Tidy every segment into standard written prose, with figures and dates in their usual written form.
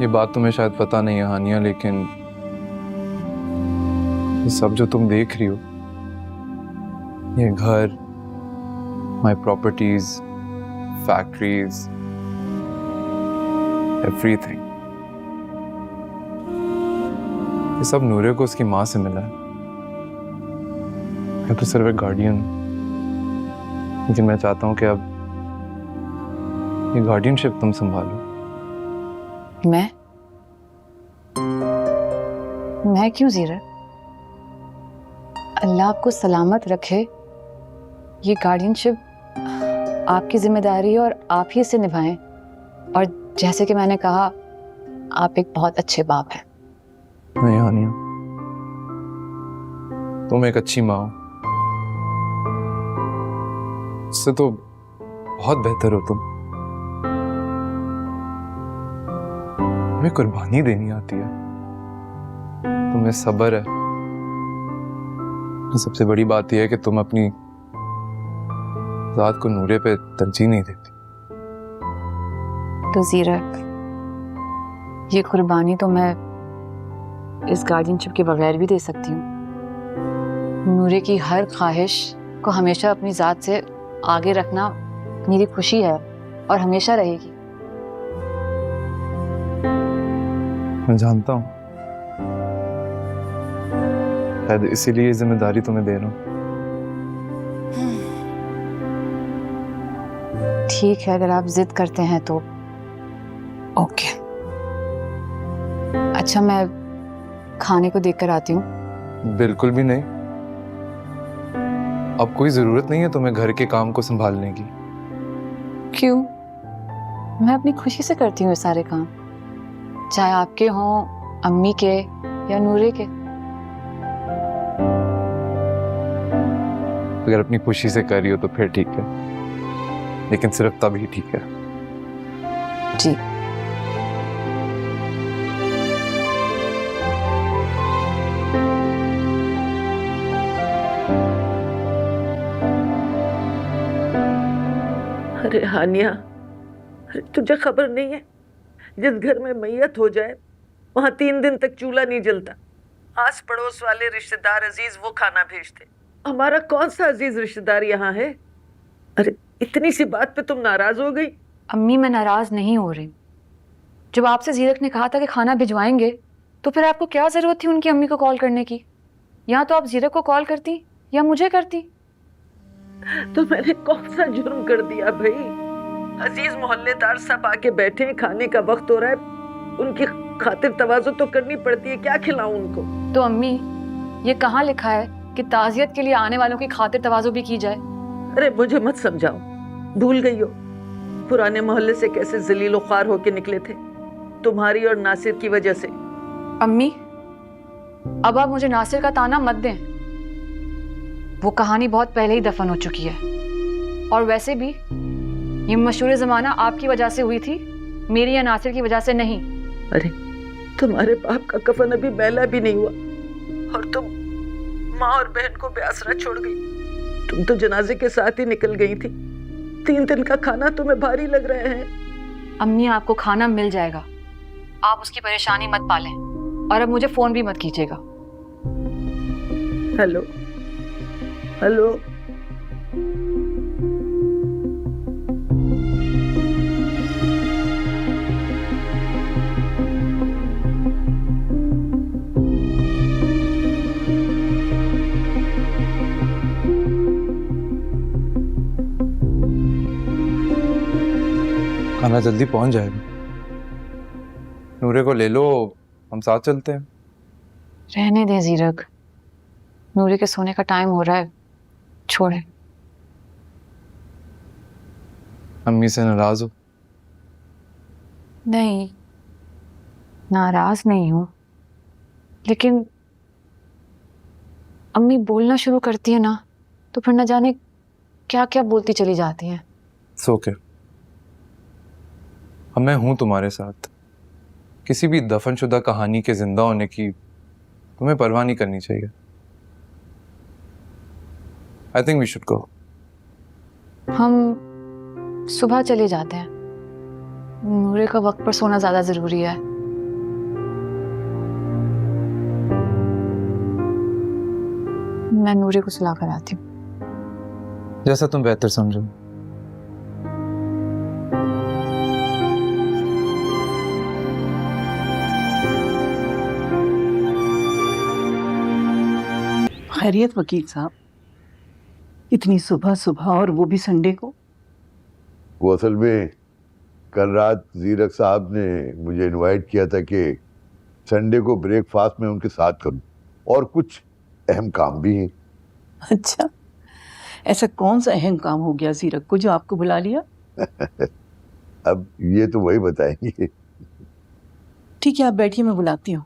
ये बात तुम्हें शायद पता नहीं है हानिया, लेकिन ये सब जो तुम देख रही हो, ये घर, माय प्रॉपर्टीज, फैक्ट्रीज, एवरीथिंग, ये सब नूरे को उसकी माँ से मिला है। मैं तो सिर्फ एक गार्डियन, लेकिन मैं चाहता हूँ कि अब ये गार्डियनशिप तुम संभालो। मैं क्यों जीरत? अल्लाह आपको सलामत रखे। ये गार्डियनशिप आपकी जिम्मेदारी है और आप ही इसे निभाएं। और जैसे कि मैंने कहा, आप एक बहुत अच्छे बाप हैं। नहीं हानिया, तुम एक अच्छी माँ हो, इससे तो बहुत बेहतर हो तुम। तुम्हें कुर्बानी देनी आती है, तुम्हें सब्र है। सबसे बड़ी बात यह है कि तुम अपनी जात को नूरे पे तरजीह नहीं देती। तो जीरत, ये कुर्बानी तो मैं इस गार्डियनशिप के बगैर भी दे सकती हूँ। नूरे की हर ख्वाहिश को हमेशा अपनी जात से आगे रखना मेरी खुशी है और हमेशा रहेगी। मैं जानता हूँ, शायद इसीलिए ये जिम्मेदारी तुम्हें दे रहा हूँ। ठीक है, अगर आप जिद करते हैं तो ओके। अच्छा, मैं खाने को देखकर आती हूँ। बिल्कुल भी नहीं, अब कोई जरूरत नहीं है तुम्हें घर के काम को संभालने की। क्यों? मैं अपनी खुशी से करती हूँ ये सारे काम, चाहे आपके हों, अम्मी के या नूरे के। अगर अपनी खुशी से कर रही हो तो फिर ठीक है, लेकिन सिर्फ तब ही ठीक है। जी। अरे हानिया, अरे तुझे खबर नहीं है, जिस घर में मैयत हो जाए वहां 3 दिन तक चूल्हा नहीं जलता। आस पड़ोस वाले रिश्तेदार अजीज वो खाना भेजते। हमारा कौन सा अजीज रिश्तेदार यहाँ है? अरे इतनी सी बात पे तुम नाराज हो गई? अम्मी, मैं नाराज नहीं हो रही। जब आपसे जीरक ने कहा था कि खाना भिजवाएंगे, तो फिर आपको क्या जरूरत थी उनकी अम्मी को कॉल करने की? या तो आप जीरक को कॉल करती या मुझे करती। तो मैंने कौन सा जुर्म कर दिया भाई? अजीज मोहल्लेदार सब आके बैठे हैं, खाने का वक्त हो रहा है, उनकी खातिर तवाज़ु तो करनी पड़ती है। क्या खिलाऊं उनको? तो अम्मी, ये कहाँ लिखा है कि ताज़ियत के लिए आने वालों की खातिर तवाज़ु भी की जाए? अरे मुझे मत समझाओ, भूल गई हो पुराने मोहल्ले से कैसे जलील ख्वार होके निकले थे तुम्हारी और नासिर की वजह से। अम्मी, अब आप मुझे नासिर का ताना मत दें। वो कहानी बहुत पहले ही दफन हो चुकी है। और वैसे भी ये मशहूर ज़माना आपकी वजह से हुई थी, मेरी या नासिर की वजह से नहीं। अरे तुम्हारे बाप का कफन अभी मैला भी नहीं हुआ और तुम माँ और बहन को बेआसरा छोड़ गई। तुम तो जनाजे के साथ ही निकल गई थी। 3 दिन का खाना तुम्हें भारी लग रहे हैं। अम्मी, आपको खाना मिल जाएगा, आप उसकी परेशानी मत पालें। और अब मुझे फोन भी मत कीजिएगा। हेलो हेलो, खाना जल्दी पहुंच जाएगा। नूरे को ले लो, हम साथ चलते हैं। रहने दें जीरक, नूरे के सोने का टाइम हो रहा है, छोड़े। अम्मी से नाराज हो? नहीं, नाराज नहीं हूँ, लेकिन अम्मी बोलना शुरू करती है ना, तो फिर न जाने क्या क्या बोलती चली जाती हैं। सो के अब मैं हूं तुम्हारे साथ। किसी भी दफनशुदा कहानी के जिंदा होने की तुम्हें परवाह नहीं करनी चाहिए। I think we should go. हम सुबह चले जाते हैं। नूरे का वक्त पर सोना ज्यादा जरूरी है। मैं नूरे को सुला कर आती हूँ। जैसा तुम बेहतर समझो। खैरियत वकील साहब, इतनी सुबह सुबह और वो भी संडे को? वो असल में कल रात जीरक साहब ने मुझे इनवाइट किया था कि संडे को ब्रेकफास्ट में उनके साथ करूं, और कुछ अहम काम भी हैं। अच्छा, ऐसा कौन सा अहम काम हो गया जीरक को जो आपको बुला लिया? अब ये तो वही बताएंगे। ठीक है, आप बैठिए, मैं बुलाती हूँ।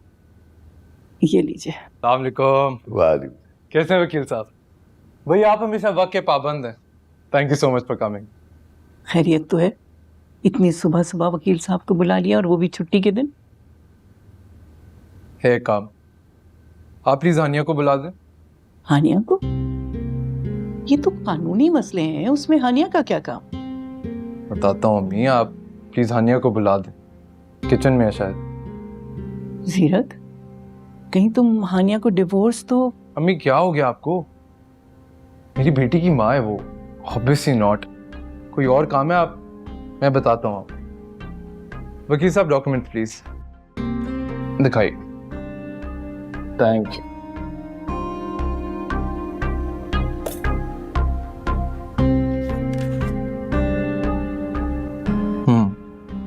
ये लीजिए। अस्सलाम वालेकुम। वालेकुम। कैसे हैं वकील साहब? भाई आप हमेशा वक्त के पाबंद हैं। Thank you so much for coming. खैरियत तो है? इतनी सुबह सुबह वकील साहब को बुला लिया, और वो भी छुट्टी के दिन। है काम, आप प्लीज हानिया को बुला दें। हानिया को? ये तो कानूनी मसले हैं, उसमें हानिया का क्या काम? बताता हूँ अम्मी, आप प्लीज हानिया को बुला दें। किचन में है शायद। जीरक, कहीं तुम हानिया को डिवोर्स तो? अम्मी क्या हो गया आपको? मेरी बेटी की माँ है वो। Obviously not. कोई और काम है? आप, मैं बताता हूँ आप। वकील साहब डॉक्यूमेंट प्लीज दिखाइए। Thank you.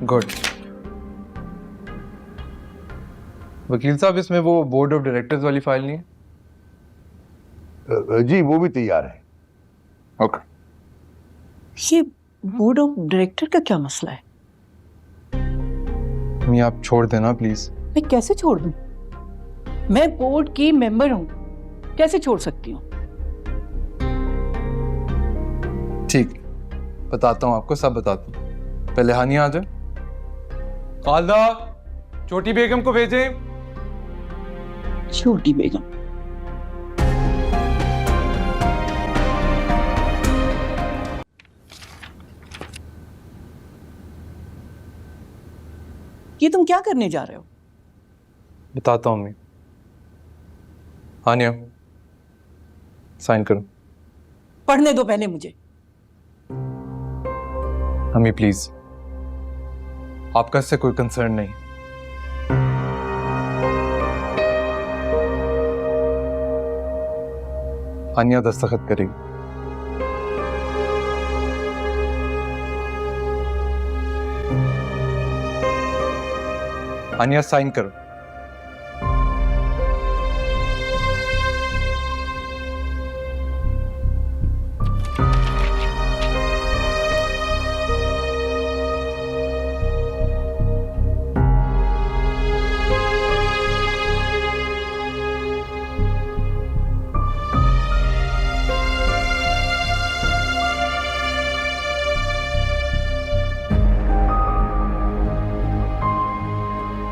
गुड। वकील साहब इसमें वो बोर्ड ऑफ डायरेक्टर्स वाली फाइल नहीं है? जी वो भी तैयार है। ओके। ये बोर्ड ऑफ डायरेक्टर का क्या मसला है? अम्मी आप छोड़ देना प्लीज। मैं कैसे छोड़ दूं? मैं बोर्ड की मेंबर हूं, कैसे छोड़ सकती हूँ? ठीक, बताता हूँ आपको, सब बताता हूँ। पहले हानिया आ जाए। खालदा, छोटी बेगम को भेजें। छोटी बेगम? ये तुम क्या करने जा रहे हो? बताता हूँ मैं। हानिया साइन करो। पढ़ने दो पहले मुझे। अम्मी प्लीज, आपका इससे कोई कंसर्न नहीं। हानिया दस्तखत करेगी। हानिया साइन करो।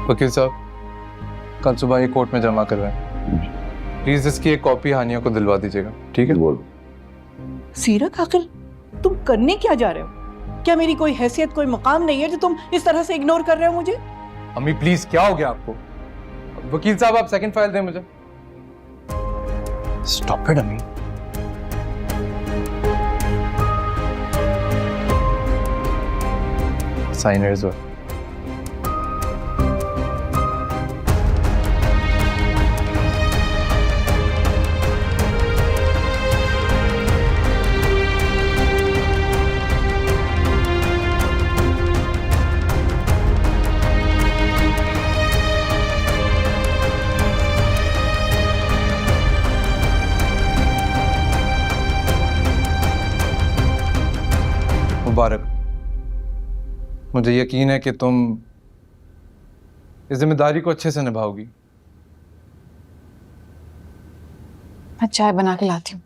वकील साहब, कल सुबह ये कोर्ट में जमा करवाएं। प्लीज इसकी एक कॉपी हानिया को दिलवा दीजिएगा, ठीक है? बोल। सीरक, आखिर तुम करने क्या जा रहे हो? क्या मेरी कोई हैसियत, कोई मकाम नहीं है जो तुम इस तरह से इग्नोर कर रहे हो मुझे? अम्मी प्लीज, क्या हो गया आपको? वकील साहब आप सेकंड फाइल दें मुझे। स्टॉप इट अम्मी। साइनर्स वर्क। मुबारक, मुझे यकीन है कि तुम इस जिम्मेदारी को अच्छे से निभाओगी। मैं चाय बना के लाती हूँ।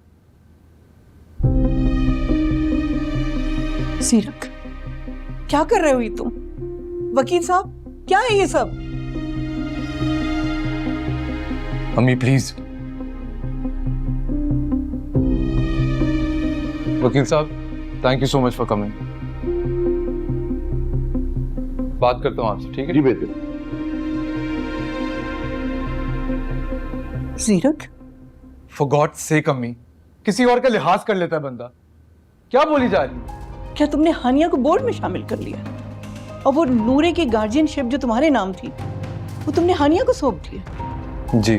सीरक, क्या कर रहे हो ये तुम? वकील साहब, क्या है ये सब? अम्मी प्लीज। वकील साहब, thank you so much for coming. बात करता हूँ आपसे, ठीक है? जी बेटे। सीरक, फॉर गॉड सेक अम्मी, किसी और का लिहाज कर लेता है बंदा। क्या बोली जा रही है? क्या तुमने हानिया को बोर्ड में शामिल कर लिया? और वो नूरे की गार्जियनशिप जो तुम्हारे नाम थी वो तुमने हानिया को सौंप दिया? जी,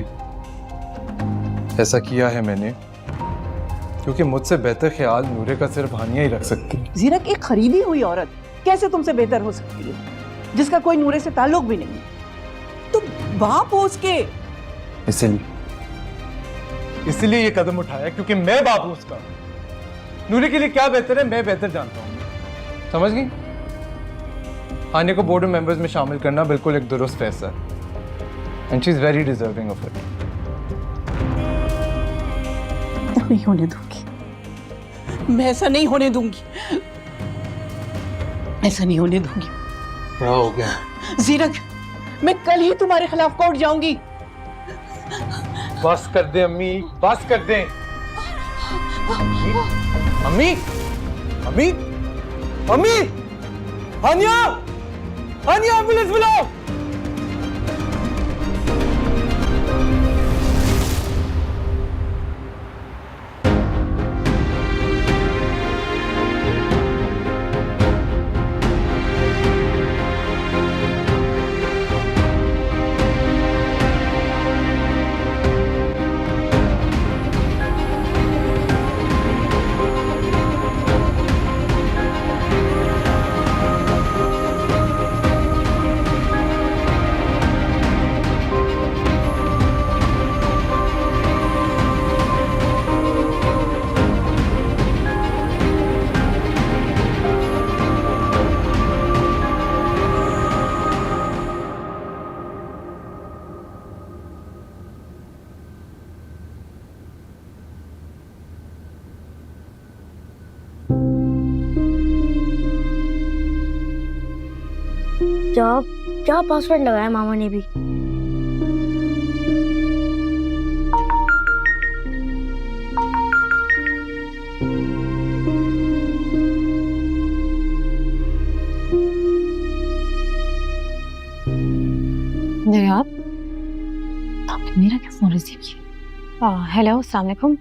ऐसा किया है मैंने, क्योंकि मुझसे बेहतर ख्याल नूरे का सिर्फ हानिया ही रख सकती है। जीरक, एक खरीदी हुई औरत कैसे तुमसे बेहतर हो सकती है, जिसका कोई नूरे से ताल्लुक भी नहीं है? तुम बाप हो उसके। इसलिए ये कदम उठाया क्योंकि मैं बाप हूं उसका। नूरे के लिए क्या बेहतर है मैं बेहतर जानता हूं। समझ गई? हानिया को बोर्ड मेंबर्स में शामिल करना बिल्कुल एक दुरुस्त फैसला है, and she is very deserving of it. नहीं होने दूंगी, मैं ऐसा नहीं होने दूंगी, ऐसा नहीं होने दूंगी। क्या हो गया? जीरक, मैं कल ही तुम्हारे खिलाफ कोर्ट जाऊंगी। बस कर दे अम्मी, बस कर दे। अम्मी, अम्मी, अम्मी, हानिया, हानिया, एम्बुलेंस बुलाओ। क्या पासवर्ड लगाया मामा ने भी? नहीं आपने मेरा क्या फोन रिसीव किया? हेलो, अस्सलाम वालेकुम।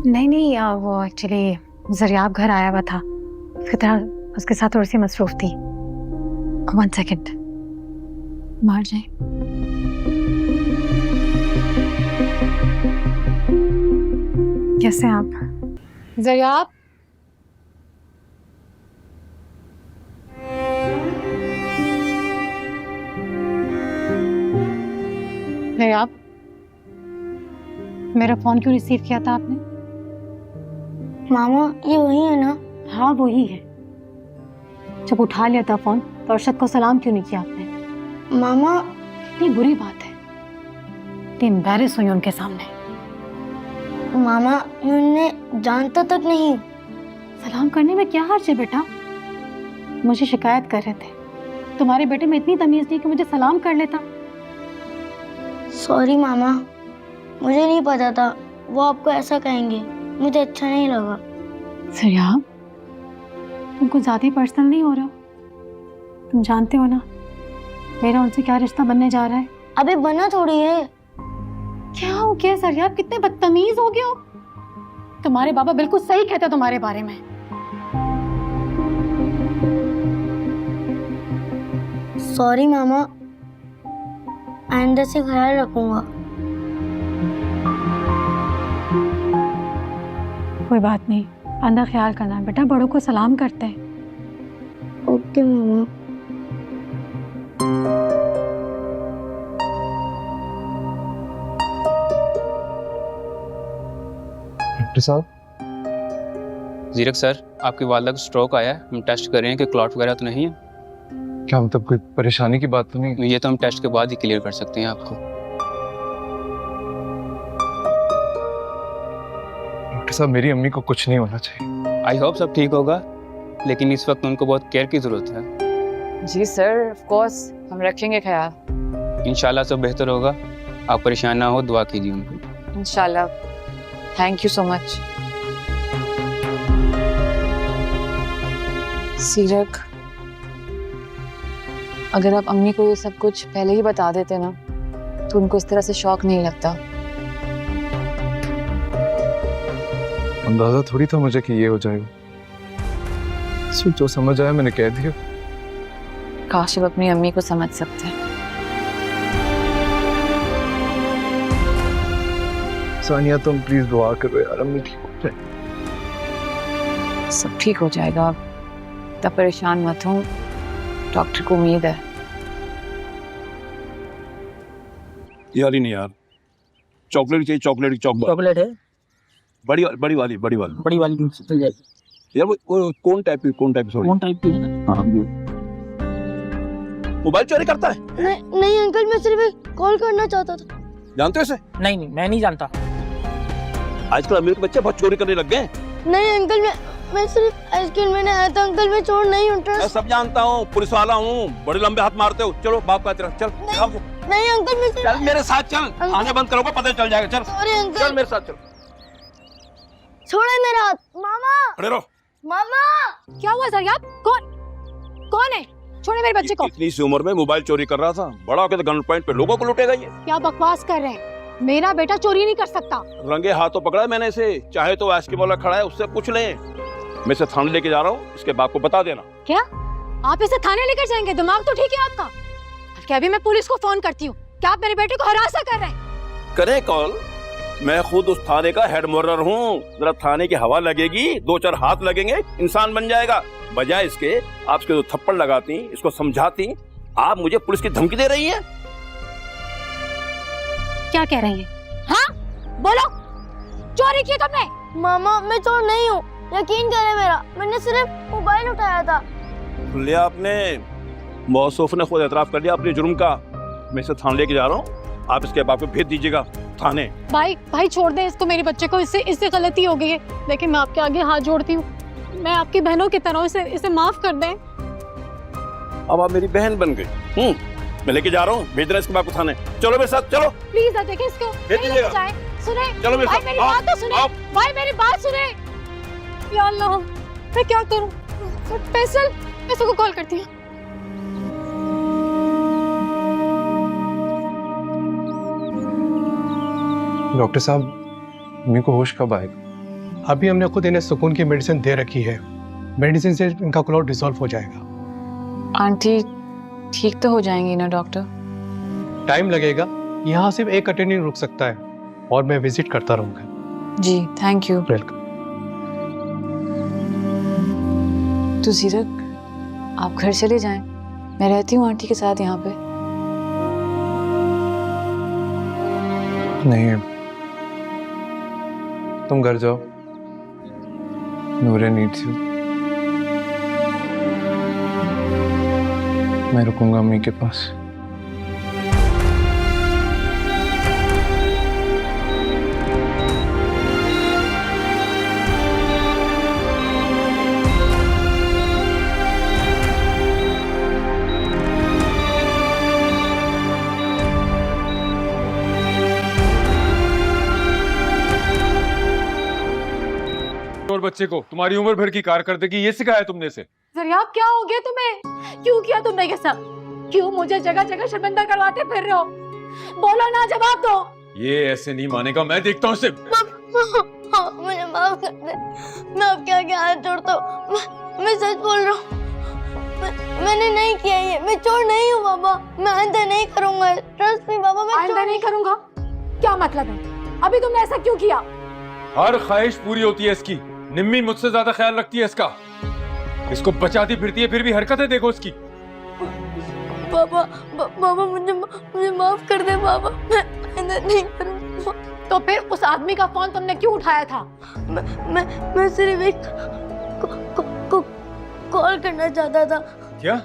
नहीं, वो एक्चुअली जरियाब घर आया हुआ था, उसके साथ थोड़ी सी मसरूफ थी। 1 सेकेंड, मार जाए। कैसे हैं आप? जरियाब, जरियाब, मेरा फोन क्यों रिसीव किया था आपने? मामा ये वही है ना? हाँ वही है। जब उठा लिया था फोन तो अरशद को सलाम क्यों नहीं किया आपने? मामा कितनी बुरी बात है, इतनी एम्बैरेस हुई उनके सामने। मामा उन्हें जानता तक नहीं। सलाम करने में क्या हर्ज है बेटा? मुझे शिकायत कर रहे थे तुम्हारे बेटे में इतनी तमीज नहीं कि मुझे सलाम कर लेता। सॉरी मामा, मुझे नहीं पता था वो आपको ऐसा कहेंगे, मुझे अच्छा नहीं लगा। सरियाब, तुमको ज्यादा ही पर्सनल नहीं हो रहा? तुम जानते हो ना मेरा उनसे क्या रिश्ता बनने जा रहा है। अबे बना थोड़ी है। क्या हो गया सरियाब, कितने बदतमीज हो गए हो। तुम्हारे बाबा बिल्कुल सही कहते हैं तुम्हारे बारे में। सॉरी मामा, आइंदा से ख्याल रखूंगा। कोई बात नहीं, आंदा ख्याल करना बेटा, बड़ों को सलाम करते हैं। ओके मामा। डॉक्टर साहब, जीरक सर, आपकी वालदा को स्ट्रोक आया है। हम टेस्ट कर रहे हैं कि क्लॉट वगैरह तो नहीं है। क्या मतलब कोई परेशानी की बात तो नहीं? ये तो हम टेस्ट के बाद ही क्लियर कर सकते हैं आपको। डॉक्टर साहब, मेरी अम्मी को कुछ नहीं होना चाहिए। आई होप सब ठीक होगा, लेकिन इस वक्त उनको बहुत केयर की ज़रूरत है। जी सर, ऑफ कोर्स हम रखेंगे ख्याल। इंशाल्लाह सब बेहतर होगा। आप परेशान ना हो, दुआ कीजिए उनको। इंशाल्लाह। Thank you so much. सीरक, अगर आप अम्मी को ये सब कुछ पहले ही बता देते ना तो उनको इस तरह से शौक नहीं लगता। अंदाजा थोड़ी था मुझे कि ये हो जाएगा। सिर्फ जो समझ आया मैंने कह दिया। काश अब अपनी अम्मी को समझ सकते। सानिया तुम प्लीज दुआ करो यार, अम्मी ठीक हो जाए। सब ठीक हो जाएगा, तब परेशान मत हो, डॉक्टर को उम्मीद है। यार ही नहीं यार, चॉकलेट चाहिए, चॉकलेट चॉकलेट है, बड़ी बड़ी वाली बड़ी वाली मिल जाएगी। यार वो कौन टाइप की कौन टाइप की है? हाँ मोबाइल चोरी करता है? नहीं अंकल, मैं सिर्फ एक कॉल करना चाहता था। जानते हो इसे? नहीं मैं नहीं जानता। आजकल अमीर के बच्चे बहुत चोरी करने लग गए। नहीं अंकल, मैं सिर्फ आइसक्रीम लेने आया था अंकल, मैं चोर नहीं हूँ। मैं सब जानता हूँ, पुलिस वाला हूँ, बड़े लंबे हाथ मारते हो। चलो बाप का तरफ चल। नहीं अंकल, मैं चल मेरे साथ चल, आने बंद करोगे पता चल जाएगा। चल सॉरी अंकल, चल मेरे साथ चल। छोड़े मेरा हाथ। मामा, खड़े रहो। मामा। क्या हुआ जरियाब? कौन है? छोड़े मेरे बच्चे को। इतनी सी उम्र में मोबाइल चोरी कर रहा था, बड़ा होकर गन पॉइंट पे लोगों को लुटेगा ये। क्या बकवास कर रहे हैं? मेरा बेटा चोरी नहीं कर सकता। रंगे हाथों पकड़ा है मैंने इसे, चाहे तो आइसक्रीम वाला खड़ा है उससे पूछ लें। मैं इसे थाने लेके जा रहा हूँ, इसके बाप को बता देना। क्या आप इसे थाने लेकर जाएंगे? दिमाग तो ठीक है आपका? क्या अभी मैं पुलिस को फोन करती हूँ। क्या आप मेरे बेटे को हरासा कर रहे हैं? करे कॉल, मैं खुद उस थाने का हेड मोरर हूँ। जरा थाने की हवा लगेगी, 2-4 हाथ लगेंगे, इंसान बन जाएगा। बजाय इसके आप इसके 2 थप्पड़ लगाती, इसको समझाती, आप मुझे पुलिस की धमकी दे रही है। क्या कह रही हैं? हाँ बोलो, चोरी की तुमने? मामा मैं चोर नहीं हूँ, यकीन करें मेरा, मैंने सिर्फ मोबाइल उठाया था। लिया आपने, मौसूफ ने खुद एतराफ कर लिया अपने जुर्म का। मैं इसे थाने लेके जा रहा हूँ, आप इसके बाप को भेज दीजिएगा थाने। भाई छोड़ दे इसको, मेरे बच्चे को, इससे गलती हो गई है। लेकिन मैं आपके आगे हाथ जोड़ती हूँ, मैं आपकी बहनों की तरह इसे माफ कर दें। अब आप मेरी बहन बन गई। मैं लेके जा रहा हूँ, भेज रहा इसके बाप को थाने। चलो मेरे साथ चलो। प्लीज देखें इसको, भेज दीजिएगा। सुने चलो मेरे भाई, साथ। मेरी बात तो सुने। भाई मेरी बात सुने। या अल्लाह, मैं क्या करूँ? फैसल को कॉल करती हूँ। डॉक्टर साहब, मम्मी को होश कब आएगा? अभी हमने खुद इन्हें सुकून की मेडिसिन दे रखी है, मेडिसिन से इनका क्लॉट डिसॉल्व हो जाएगा। आंटी ठीक तो हो जाएंगी ना डॉक्टर? टाइम लगेगा, यहाँ सिर्फ एक अटेंडेंट रुक सकता है और मैं विजिट करता रहूँगा। जी थैंक यू। वेलकम। तो जीरक आप घर चले जाएं, मैं रहती हूँ आंटी के साथ यहाँ पे। नहीं, तुम घर जाओ, नूरे नीड्स यू। मैं रुकूंगा अम्मी के पास। और बच्चे को तुम्हारी उम्र भर की कारकर्दगी ये सिखाया तुमने इसे? जरियाब क्या हो गया तुम्हें? क्यों किया तुमने ये सब? क्यों मुझे जगह जगह शर्मिंदा करवाते फिर रहे हो? बोलो ना, जवाब दो। ये ऐसे नहीं मानेगा, मैं देखता हूँ इसे। मुझे माफ कर दे, मैं आपके आगे हाथ जोड़ता हूँ, मैं सच बोल रहा हूँ, मैंने नहीं किया ये, मैं चोर नहीं हूँ बाबा, मैं आइंदा नहीं करूँगा, ट्रस्ट मी बाबा, मैं आइंदा नहीं करूँगा? क्या मतलब है? अभी तुमने ऐसा क्यों किया? हर ख्वाहिश पूरी होती है इसकी। निम्मी मुझसे ज्यादा ख्याल रखती है इसका, इसको बचाती फिरती है, फिर भी हरकतें देखो इसकी। बाबा बाबा मुझे माफ कर दे बाबा, मैं आइंदा नहीं करूँगा। तो फिर उस आदमी का फोन तुमने क्यों उठाया था? मैं सिर्फ एक कॉल करना चाहता था। क्या?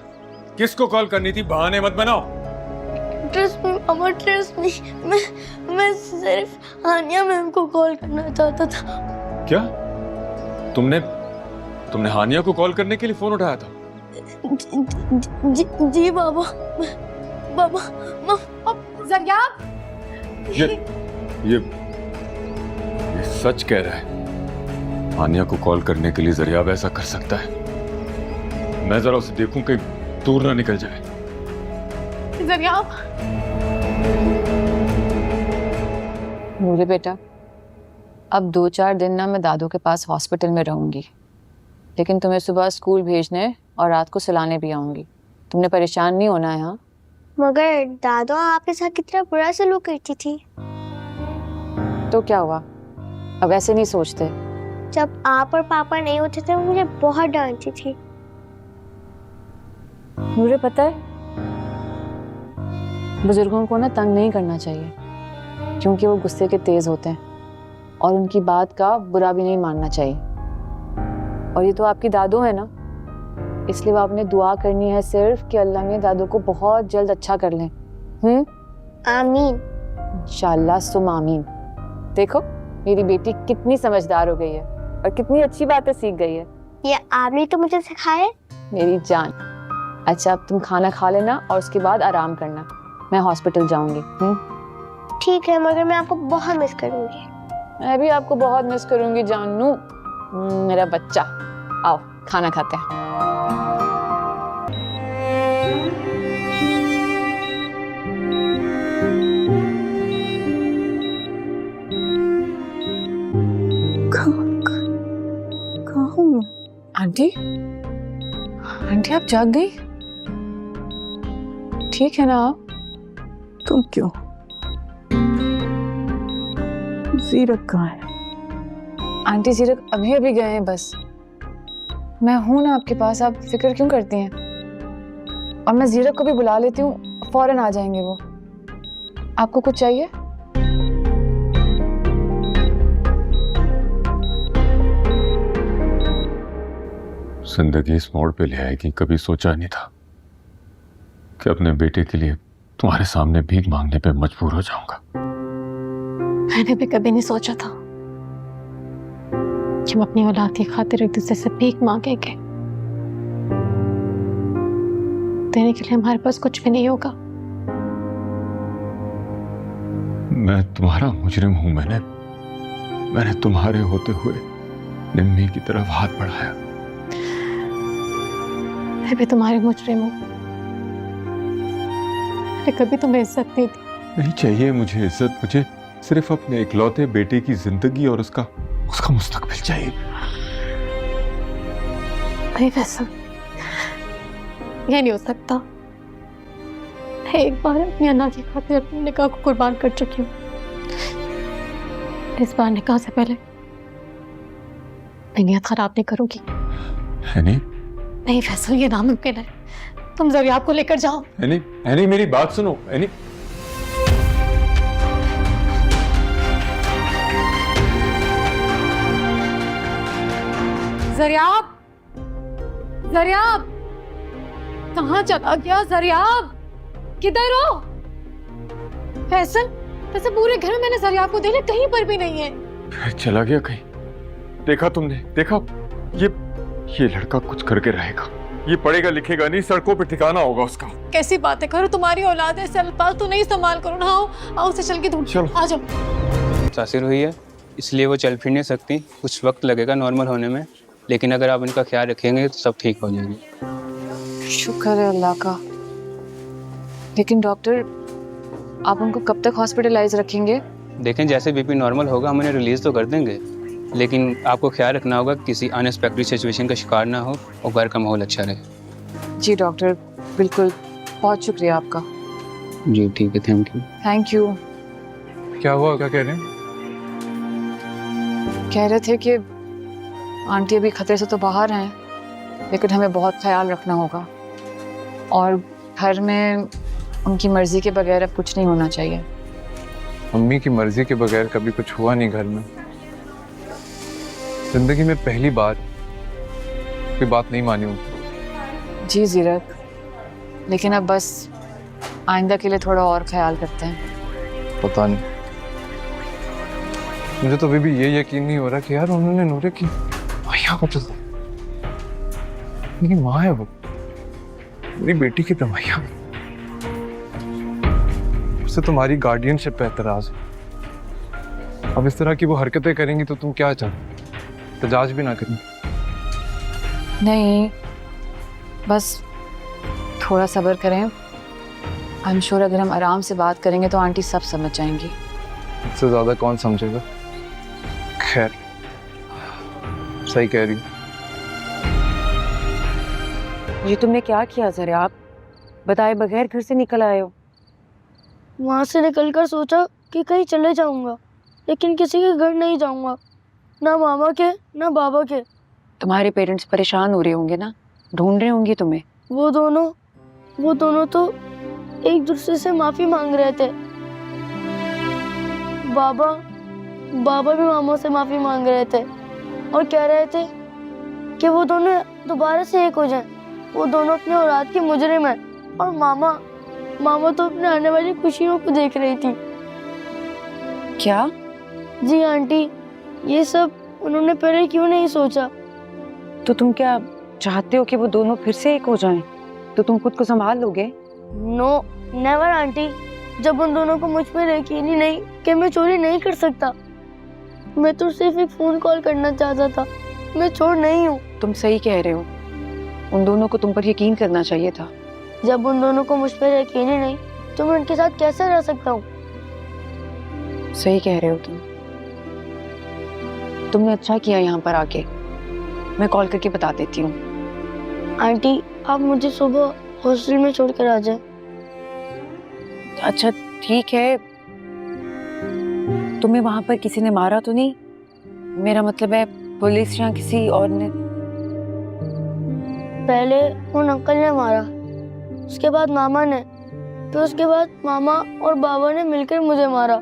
किसको कॉल करनी थी? बहाने मत बनाओ। ट्रस्ट मी मामा, ट्रस्ट मी, मैं सिर्फ हानिया मैम को कॉल करना चाहता था। क्या? तुमने हानिया को कॉल करने के लिए फोन उठाया था? जी बाबा। बाबा जरियाब, ये सच कह रहा है। हानिया को कॉल करने के लिए जरियाब ऐसा कर सकता है? मैं जरा उसे देखूं कहीं दूर ना निकल जाए। जरियाब। नूरे बेटा, अब 2-4 दिन ना मैं दादू के पास हॉस्पिटल में रहूँगी, लेकिन तुम्हें सुबह स्कूल भेजने और रात को सुलाने भी आऊँगी। तुमने परेशान नहीं होना है। हाँ, मगर दादा आपके साथ कितना बुरा सलूक करती थी। तो क्या हुआ, अब ऐसे नहीं सोचते? जब आप और पापा नहीं होते थे वो मुझे बहुत डांटती थी। मुझे पता है, बुजुर्गों को ना तंग नहीं करना चाहिए, क्योंकि वो गुस्से के तेज होते हैं और उनकी बात का बुरा भी नहीं मानना चाहिए। और ये तो आपकी दादू है ना, इसलिए वो आपने दुआ करनी है सिर्फ कि अल्लाह ने दादू को बहुत जल्द अच्छा कर लें। आमीन। इंशाल्लाह सुम आमीन। देखो मेरी बेटी कितनी समझदार हो गई है और कितनी अच्छी बातें सीख गई है। ये आपने तो मुझे सिखाया। मेरी जान। अच्छा, अब तुम खाना खा लेना और उसके बाद आराम करना, मैं हॉस्पिटल जाऊंगी। ठीक है, मगर मैं आपको बहुत मिस करूंगी। मैं भी आपको बहुत मिस करूंगी जानू, मेरा बच्चा। आओ खाना खाते हैं। आंटी, आंटी आप जाग गई? ठीक है ना आप? तुम क्यों? जीरक कहाँ है? आंटी जीरक अभी अभी गए हैं बस। मैं हूं ना आपके पास, आप फिक्र क्यों करती हैं? और मैं जीरक को भी बुला लेती हूँ, फौरन आ जाएंगे वो। आपको कुछ चाहिए? जिंदगी इस मोड़ पे ले आएगी, कभी सोचा नहीं था कि अपने बेटे के लिए तुम्हारे सामने भीख मांगने पे मजबूर हो जाऊंगा। मैंने भी कभी नहीं सोचा था कि हम अपनी औलाद की खातिर एक दूसरे से भीख मांगेंगे। देने के लिए हमारे पास कुछ भी नहीं होगा। मैं तुम्हारा मुजरिम हूं। मैंने तुम्हारे होते हुए निम्मी की तरफ हाथ बढ़ाया। मैं भी तुम्हारी मुजरिम हूँ। मैंने कभी तुम्हें इज्जत नहीं दी। नहीं चाहिए मुझे इज्जत, मुझे सिर्फ अपने इकलौते बेटे की जिंदगी और उसका मुस्तकबिल चाहिए। नहीं फैसल, ये नहीं हो सकता। मैं एक बार अपनी अन्ना की खातिर अपनी निकाह को कुर्बान कर चुकी हूँ। इस बार निकाह से पहले मैं नियत खराब नहीं करूंगी। नहीं फैसल, ये नामुमकिन है। तुम जरिया को लेकर जाओ। एनी मेरी बात सुनो। एनी जरियाब, जरियाब कहाँ चला गया? जरियाब किधर हो? फैसल, वैसे पूरे घर में मैंने जरियाब को देखा, कहीं पर भी नहीं है। चला गया कहीं? देखा तुमने? देखा? ये लड़का कुछ करके रहेगा, ये पढ़ेगा लिखेगा नहीं, सड़कों पे ठिकाना होगा उसका। कैसी बातें करो, तुम्हारी औलाद है, अल्फाज तो नहीं इस्तेमाल करो ना। आओ से चल के दूर आ जाओ। मुतासिर हुई है, इसलिए वो चल फिर नहीं सकती। कुछ वक्त लगेगा नॉर्मल होने में, लेकिन अगर आप इनका ख्याल रखेंगे तो सब ठीक हो जाएगी। शुक्र है अल्लाह का। लेकिन डॉक्टर, आप उनको कब तक हॉस्पिटलाइज रखेंगे? देखें, जैसे बीपी नॉर्मल होगा हम उन्हें रिलीज तो कर देंगे, लेकिन आपको ख्याल रखना होगा किसी अनएक्सपेक्टेड सिचुएशन का शिकार ना हो और घर का माहौल अच्छा रहे। जी डॉक्टर, बिल्कुल, बहुत शुक्रिया आपका। जी ठीक है, थैंक यू। Thank you. क्या हुआ, क्या कह रहे हैं? कह रहे थे कि आंटी अभी खतरे से तो बाहर हैं, लेकिन हमें बहुत ख्याल रखना होगा और घर में उनकी मर्जी के बगैर अब कुछ नहीं होना चाहिए। मम्मी की मर्जी के बगैर कभी कुछ हुआ नहीं घर में। जिंदगी में पहली बार कोई बात नहीं मानी हूँ। जी जीरक, लेकिन अब बस आइंदा के लिए थोड़ा और ख्याल करते हैं। पता नहीं, मुझे तो अभी भी ये यकीन नहीं हो रहा कि यार उन्होंने नूरे की भैया को चलता, मेरी माँ है वो, मेरी बेटी की तमैया, उससे तुम्हारी गार्डियनशिप पे एतराज है। अब इस तरह की वो हरकतें करेंगी तो तुम क्या चाहते? तजाज भी ना करें? नहीं, बस थोड़ा सब्र करें। आई एम श्योर अगर हम आराम से बात करेंगे तो आंटी सब समझ जाएंगी। इससे ज्यादा कौन समझेगा? खैर, सही कह रही। ये तुमने क्या किया जरा, आप बताए बगैर घर से निकल आए हो? वहाँ से निकलकर सोचा कि कहीं चले जाऊंगा, लेकिन किसी के घर नहीं जाऊंगा, ना मामा के ना बाबा के। तुम्हारे पेरेंट्स परेशान हो रहे होंगे ना, ढूंढ रहे होंगे तुम्हें। वो दोनों तो एक दूसरे से माफी मांग रहे थे। बाबा भी मामा से माफी मांग रहे थे और कह रहे थे कि वो दोनों दोबारा से एक हो जाएं। वो दोनों अपने औलाद के मुजरिम हैं और मामा तो अपने आने वाली खुशियों को देख रही थी। क्या? जी आंटी, ये सब उन्होंने पहले क्यों नहीं सोचा? तो तुम क्या चाहते हो कि वो दोनों फिर से एक हो जाएं? तो तुम खुद को संभाल लोगे? No, never aunty. जब उन दोनों को मुझ पर यकीन ही नहीं कि मैं चोरी नहीं कर सकता। मैं तो सिर्फ एक फोन कॉल करना चाहता था, मैं चोर नहीं हूँ। तुम सही कह रहे हो, उन दोनों को तुम पर यकीन करना चाहिए था। जब उन दोनों को मुझ पर यकीन ही नहीं तो मैं उनके साथ कैसे रह सकता हूँ? सही कह रहे हो तुमने अच्छा किया यहाँ पर आके। मैं कॉल करके बता देती हूँ। आंटी, आप मुझे सुबह हॉस्टल में छोड़कर आ जाए। अच्छा ठीक है, तुम्हें वहां पर किसी ने मारा तो नहीं? मेरा मतलब है पुलिस या किसी और ने? पहले उन अंकल ने मारा, उसके बाद मामा ने, फिर उसके बाद मामा और बाबा ने मिलकर मुझे मारा।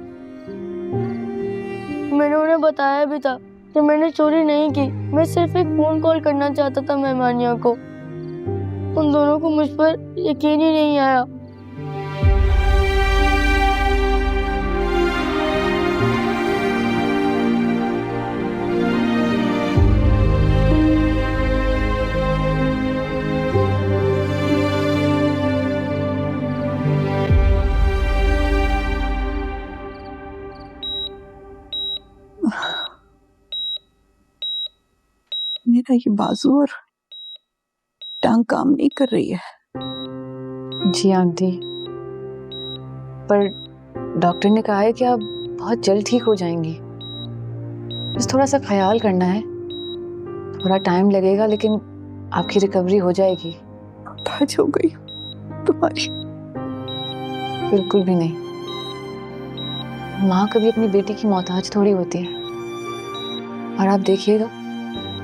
मैंने उन्हें बताया भी था कि मैंने चोरी नहीं की, मैं सिर्फ एक फोन कॉल करना चाहता था मेहमानियों को। उन दोनों को मुझ पर यकीन ही नहीं आया। मेरा ये बाजू और टांग काम नहीं कर रही है। जी आंटी, पर डॉक्टर ने कहा है कि आप बहुत जल्द ठीक हो जाएंगी। बस थोड़ा सा ख्याल करना है, थोड़ा टाइम लगेगा लेकिन आपकी रिकवरी हो जाएगी। मुहताज हो गई तुम्हारी। बिल्कुल भी नहीं, माँ कभी अपनी बेटी की मोहताज थोड़ी होती है। और आप देखिएगा,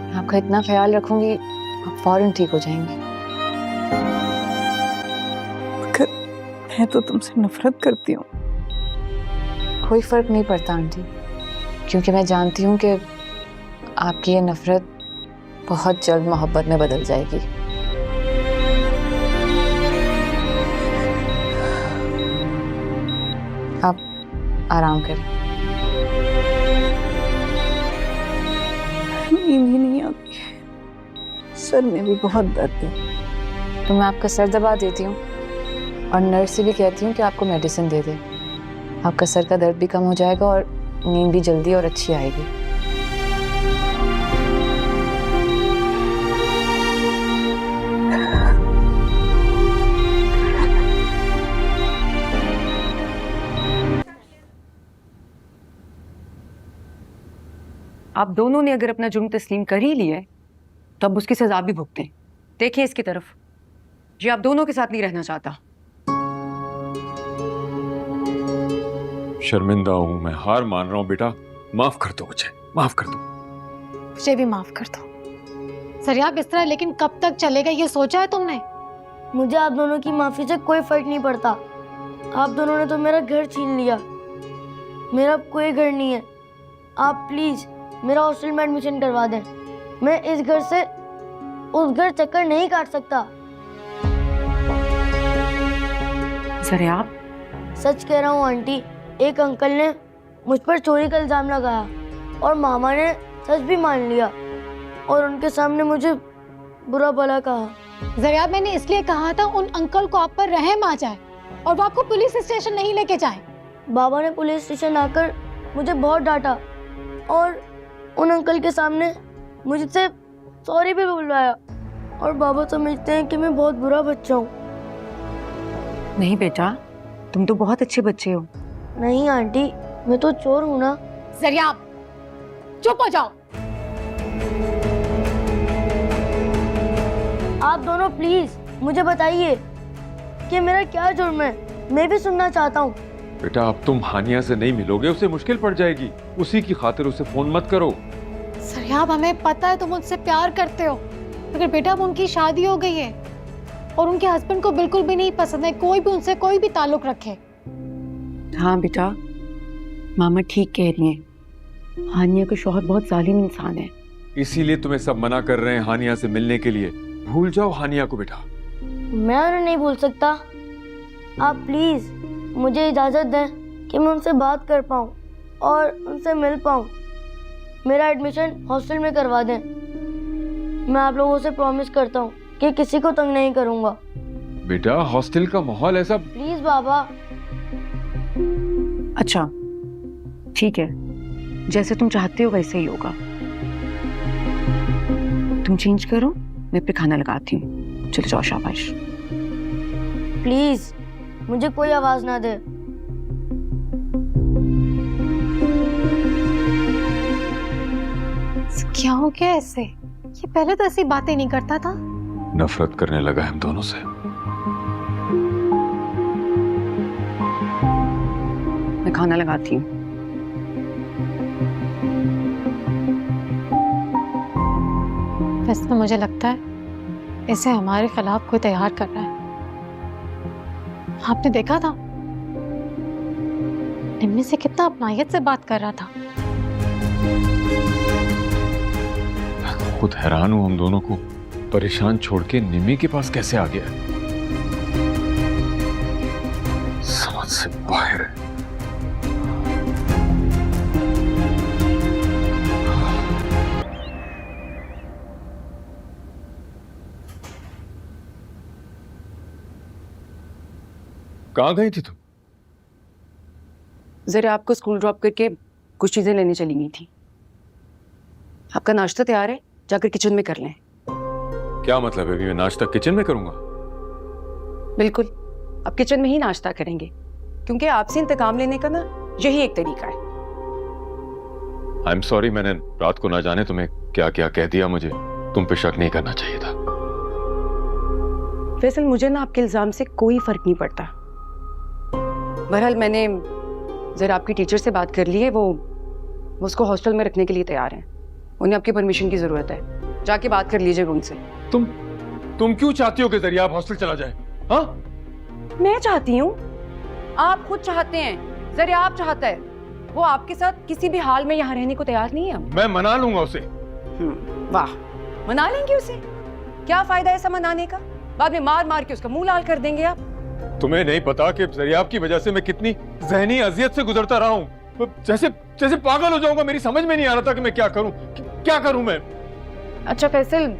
आपका इतना ख्याल रखूंगी, आप फौरन ठीक हो जाएंगी। मगर मैं तो तुमसे नफरत करती हूँ। कोई फर्क नहीं पड़ता आंटी, क्योंकि मैं जानती हूँ कि आपकी ये नफरत बहुत जल्द मोहब्बत में बदल जाएगी। आप आराम करें। नींद ही नहीं आती है, सर में भी बहुत दर्द है। तो मैं आपका सर दबा देती हूँ और नर्स से भी कहती हूँ कि आपको मेडिसिन दे दे। आपका सर का दर्द भी कम हो जाएगा और नींद भी जल्दी और अच्छी आएगी। आप दोनों ने अगर अपना जुर्म तस्लीम कर ही लिया तो अब उसकी सजा भी भुगतें। देखिए इसकी तरफ, जी आप दोनों के साथ नहीं रहना चाहता। शर्मिंदा हूं मैं, हार मान रहा हूं बेटा, माफ कर दो मुझे, माफ कर दो। मुझे भी माफ कर दो। सरियाब इस तरह लेकिन कब तक चलेगा, ये सोचा है तुमने? मुझे आप दोनों की माफी से कोई फर्क नहीं पड़ता। आप दोनों ने तो मेरा घर छीन लिया, मेरा अब कोई घर नहीं है। आप प्लीज मेरा हॉस्टल में एडमिशन करवा दें। मैं इस घर से उस घर चक्कर नहीं काट सकता। सरियाब, सच कह रहा हूँ आंटी, एक अंकल ने मुझ पर चोरी का इल्जाम लगाया और मामा ने सच भी मान लिया और उनके सामने मुझे बुरा भला कहा। जरियाब, मैंने इसलिए कहा था उन अंकल को आप पर रहम आ जाए और वो आपको पुलिस स्टेशन नहीं लेके जाए। बाबा ने पुलिस स्टेशन आकर मुझे बहुत डांटा और उन अंकल के सामने मुझसे सॉरी भी बुलवाया और बाबा समझते हैं कि मैं बहुत बुरा बच्चा हूँ। नहीं बेटा, तुम तो बहुत अच्छे बच्चे हो। नहीं आंटी, मैं तो चोर हूँ ना। जरियाब, चुप हो जाओ। आप दोनों प्लीज मुझे बताइए कि मेरा क्या जुर्म है, मैं भी सुनना चाहता हूँ। बेटा अब तुम हानिया से नहीं मिलोगे, उसे मुश्किल पड़ जाएगी। उसी की खातिर उसे फोन मत करो। सरियाब, हमें पता है तुम मुझसे प्यार करते हो, मगर बेटा अब उनकी शादी हो गई है और उनके हस्बैंड को बिल्कुल भी नहीं पसंद है कोई भी उनसे कोई भी ताल्लुक रखे। हाँ बेटा, मामा ठीक कह रही हैं। हानिया का शौहर बहुत जालिम इंसान है। इसीलिए तुम्हें सब मना कर रहे हैं हानिया से मिलने के लिए। भूल जाओ हानिया को बेटा। मैं उन्हें नहीं भूल सकता। आप प्लीज मुझे इजाजत दें कि मैं उनसे बात कर पाऊँ और उनसे मिल पाऊँ। मेरा एडमिशन हॉस्टल में करवा दें। मैं आप लोगों से प्रॉमिस करता हूँ कि किसी को तंग नहीं करूँगा। बेटा हॉस्टल का माहौल ऐसा। प्लीज बाबा। अच्छा ठीक है, जैसे तुम चाहते हो वैसे ही होगा। तुम चेंज करो, मैं पे खाना लगाती हूँ। चलो जाओ, शाबाश। प्लीज मुझे कोई आवाज ना दे। क्या हो गया ऐसे? ये पहले तो ऐसी बातें नहीं करता था। नफरत करने लगा है हम दोनों से। मैं खाना लगाती हूँ। वैसे तो मुझे लगता है इसे हमारे खिलाफ कोई तैयार कर रहा है। आपने देखा था निम्मी से कितना अपनायत से बात कर रहा था। खुद हैरान हूं हम दोनों को परेशान छोड़ के निम्मी के पास कैसे आ गया। समझ से बाहर है। कहाँ गई थी तुम? जरा आपको स्कूल ड्रॉप करके कुछ चीजें लेने चली गई थी। आपका नाश्ता तैयार है, जाकर किचन में कर लें। क्या मतलब है? अभी मैं नाश्ता किचन में करूंगा? बिल्कुल, आप किचन में ही नाश्ता करेंगे, क्योंकि आपसे इंतकाम लेने का ना यही एक तरीका है। आई एम सॉरी, मैंने रात को ना जाने तुम्हें क्या क्या कह दिया। मुझे तुम पे शक नहीं करना चाहिए था। फैसल, मुझे ना आपके इल्जाम से कोई फर्क नहीं पड़ता। बहरहाल मैंने जरा आपकी टीचर से बात कर ली है, वो उसको हॉस्टल में रखने के लिए तैयार हैं। उन्हें आपकी परमिशन की जरूरत है, जाके बात कर लीजिएगा उनसे। तुम क्यों चाहती हो कि जरिया आप हॉस्टल चला जाए? हाँ, मैं चाहती हूँ, आप खुद चाहते हैं, जरिया आप चाहता है। वो आपके साथ किसी भी हाल में यहाँ रहने को तैयार नहीं है। मैं मना लूंगा उसे। वाह, मना लेंगे उसे? क्या फायदा ऐसा मनाने का? बाद में मार मार के उसका मुंह लाल कर देंगे आप। तुम्हें नहीं पता कि जरियाब की वजह से मैं कितनी जहनी अजियत से गुजरता रहा हूँ। जैसे जैसे पागल हो जाऊंगा। मेरी समझ में नहीं आ रहा था कि मैं क्या करूं। क्या करूं मैं? अच्छा फैसल,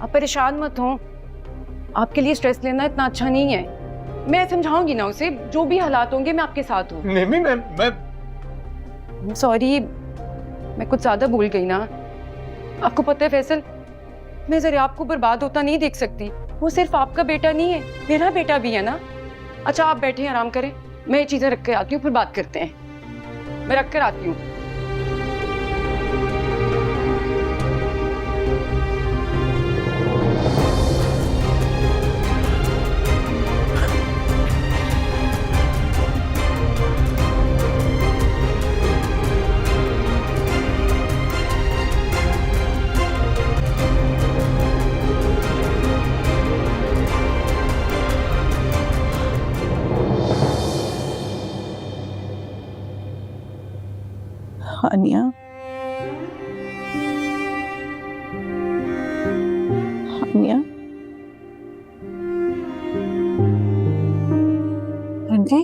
आप परेशान मत हो। आपके लिए स्ट्रेस लेना इतना अच्छा नहीं है। मैं समझाऊंगी ना उसे, जो भी हालात होंगे मैं आपके साथ हूँ। नहीं, मैं सॉरी, मैं कुछ ज्यादा भूल गई ना। आपको पता है फैसल, मैं जरा आपको बर्बाद होता नहीं देख सकती। वो सिर्फ आपका बेटा नहीं है, मेरा बेटा भी है ना। अच्छा आप बैठे आराम करें, मैं ये चीजें रख कर आती हूँ, फिर बात करते हैं। मैं रख कर आती हूँ। हानिया, हानिया, आंटी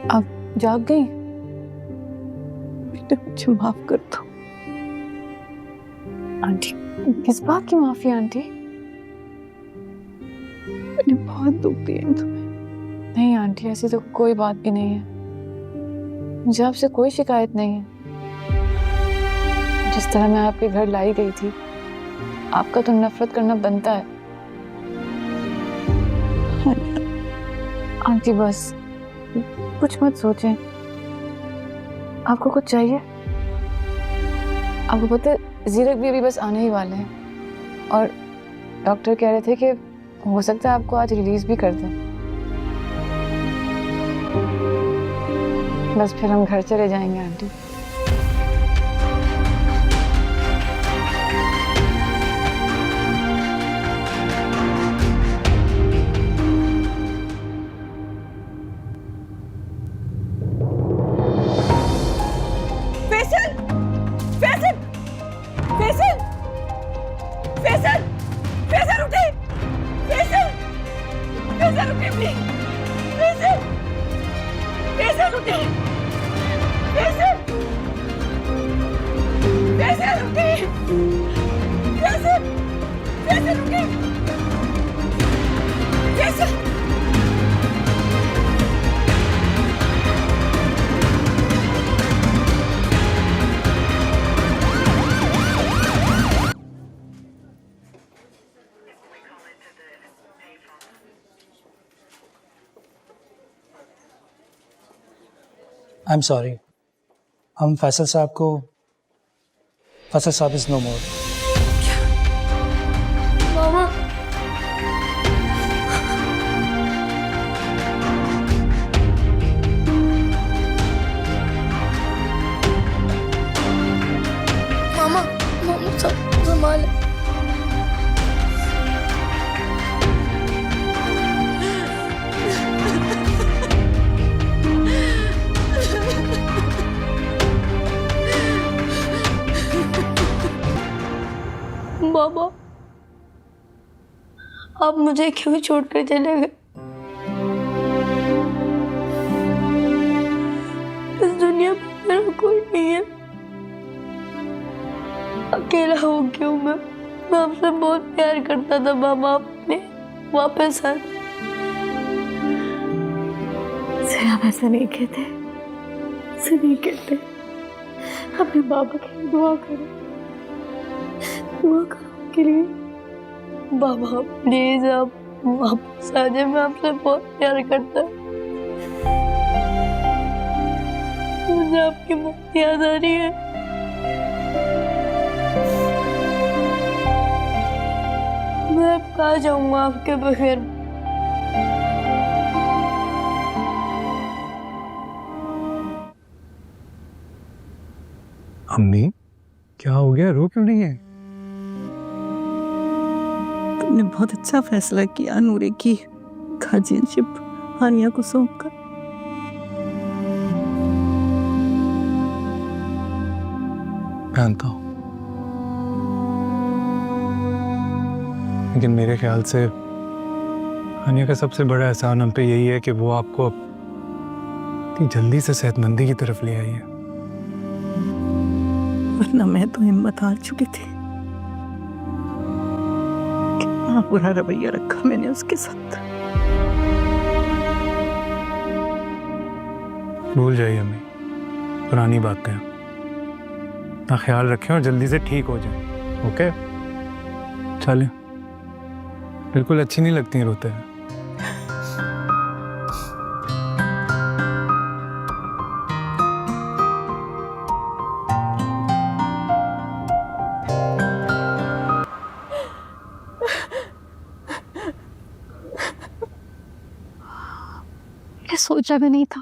आप जाग गई? बेटा मुझे माफ कर दो। आंटी किस बात की माफी आंटी? मैंने बहुत दुख दिया तुम्हें। नहीं आंटी, ऐसी तो कोई बात भी नहीं है। मुझे आपसे कोई शिकायत नहीं है। जिस तरह मैं आपके घर लाई गई थी, आपका तो नफरत करना बनता है। आंटी बस कुछ मत सोचें। आपको कुछ चाहिए? आपको पता है जीरक भी अभी बस आने ही वाले हैं और डॉक्टर कह रहे थे कि हो सकता है आपको आज रिलीज भी कर दें। बस फिर हम घर चले जाएंगे आंटी। आई एम सॉरी, हम फैसल साहब को, फैसल साहब इज नो मोर। मामा मामा मामा सब संभाल। बाबा आप मुझे क्यों छोड़ कर चले गए? इस दुनिया में मेरा कोई नहीं है, अकेला हो क्यों मैं आपसे बहुत प्यार करता था बाबा, आपने वापस आ। आप ऐसा नहीं कहते, ऐसा नहीं कहते। अपने बाबा के लिए दुआ करो, दुआ करो के लिए। बाबा प्लीज आप वापस आ जाए, मैं आपसे बहुत प्यार करता। मुझे आपकी बहुत याद आ रही है। मैं अब कहाँ जाऊंगा आपके बगैर? अम्मी क्या हो गया, रो क्यों नहीं है? तुमने बहुत अच्छा फैसला किया नूरे की गार्जियनशिप हानिया को सौंपकर। जानता हूं, लेकिन मेरे ख्याल से हानिया का सबसे बड़ा एहसान हम पे यही है कि वो आपको इतनी जल्दी से सेहतमंदी की तरफ ले आई है। वरना मैं तो हिम्मत हार चुकी थी। कितना बुरा रवैया रखा मैंने उसके साथ। भूल जाइए अम्मी, पुरानी बातें। अपना ख्याल रखें और जल्दी से ठीक हो जाए। ओके, चलें। बिल्कुल अच्छी नहीं लगती रोते हैं। सोचा भी नहीं था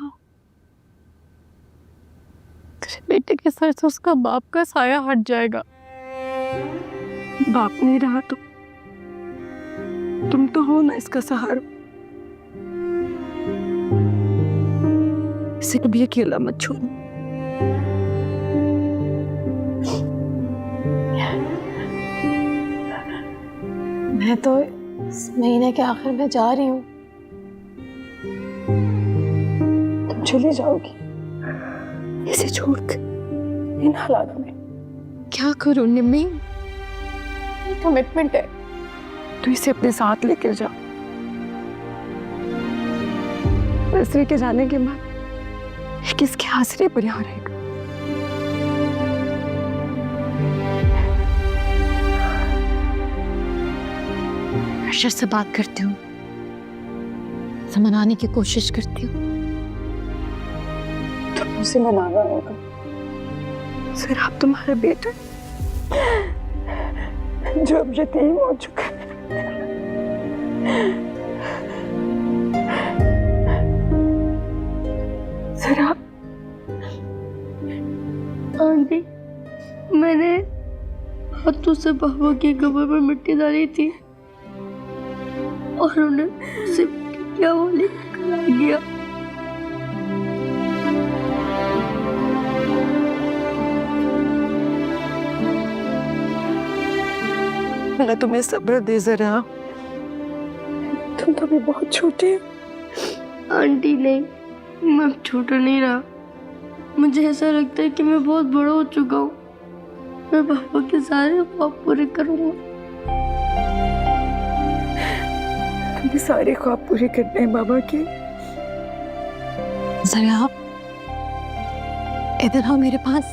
तेरे बेटे के सर से उसका बाप का साया हट जाएगा। बाप नहीं रहा तो तुम तो हो ना इसका सहारा। इसे कभी अकेला मत छोड़ो। मैं तो इस महीने के आखिर में जा रही हूँ, चली जाओगी इसे छोड़कर इन हालात में? क्या करूं निम्मी, कमिटमेंट है, तू इसे अपने साथ लेकर जा। दूसरे के जाने के बाद किसके आसरे पर यहाँ रहेगा? अर्शद से बात करती हूँ, मनाने की कोशिश करती हूँ। उसे मनाना होगा। सर आप तुम्हारा बेटा जो अब यतीम हो चुका है। जरा आंटी, मैंने हाथों से पापा की कब्र पर मिट्टी डाली थी और उन्हें उसे क्या वाली करा गया। अल्लाह तुम्हें सब्र दे जरा, तुम तो भी बहुत छोटे हो। आंटी नहीं, मैं अब छोटा नहीं रहा। मुझे ऐसा लगता है कि मैं बहुत बड़ा हो चुका हूँ। मैं पापा के सारे ख्वाब पूरे करूँगा। तुम्हें सारे ख्वाब पूरे करने हैं बाबा के। जरा आप इधर आओ मेरे पास।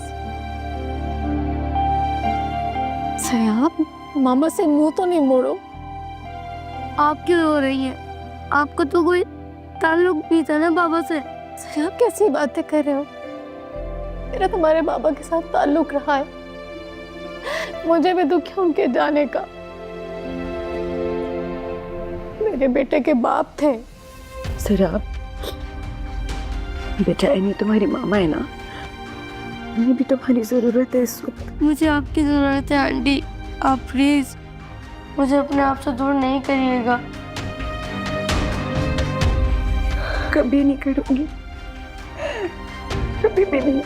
जरा आप मामा से मुंह तो नहीं मोड़ो। आप क्यों रो रही हैं? आपका तो कोई ताल्लुक भी था ना बाबा से। जरा आप कैसी बातें कर रहे हो? मेरा तुम्हारे बाबा के साथ ताल्लुक रहा है। मुझे भी दुख है उनके जाने का। मेरे बेटे के बाप थे। सराब, बेचारी नहीं तुम्हारी मामा है ना, उन्हें भी तुम्हारी जरूरत है इस वक्त। मुझे आपकी जरूरत है आंटी। आप प्लीज मुझे अपने आप से दूर नहीं करिएगा। कभी नहीं करूंगी, कभी भी नहीं।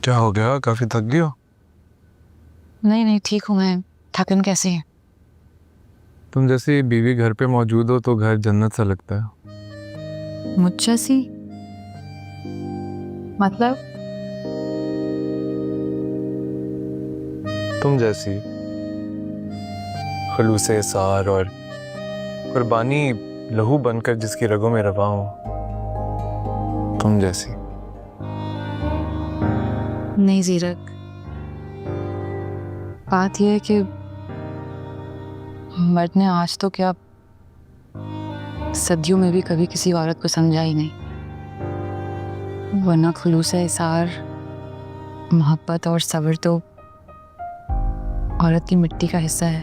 क्या हो गया, काफी थक गई हो? नहीं नहीं, ठीक हूँ मैं। थकन कैसी है? तुम जैसी बीवी घर पे मौजूद हो तो घर जन्नत सा लगता है। मुझ जैसी मतलब? तुम जैसी खलूसे सार और कुर्बानी लहू बनकर जिसकी रगों में रवा हो, तुम जैसी। नहीं जीरक, बात यह है कि मर्द ने आज तो क्या सदियों में भी कभी किसी औरत को समझा ही नहीं। वरना खुलूस इसार, मोहब्बत और सब्र तो औरत की मिट्टी का हिस्सा है।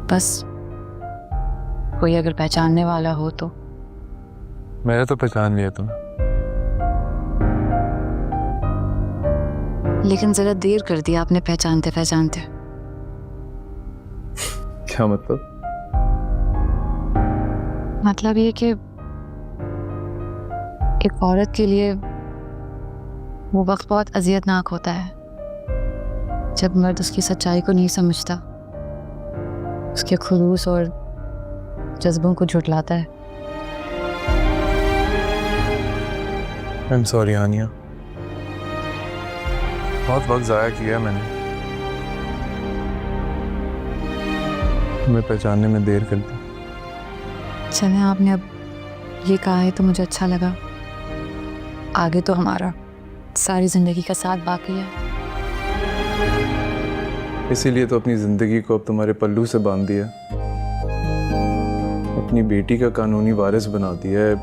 बस कोई अगर पहचानने वाला हो तो। मैंने तो पहचान लिया तुम्हें। लेकिन जरा देर कर दिया आपने पहचानते पहचानते। क्या मतलब? मतलब ये कि एक औरत के लिए वो वक्त बहुत अजियतनाक होता है जब मर्द उसकी सच्चाई को नहीं समझता, उसके खुलूस और जज्बों को झुठलाता है। I'm sorry हानिया, बहुत वक्त ज़ाया किया मैंने। तुम्हें पहचानने में देर कर दी। चलें, आपने अब ये कहा है तो मुझे अच्छा लगा। आगे तो हमारा सारी ज़िंदगी का साथ बाकी है। इसीलिए तो अपनी ज़िंदगी को अब तुम्हारे पल्लू से बांध दिया, अपनी बेटी का कानूनी वारिस बना दिया है,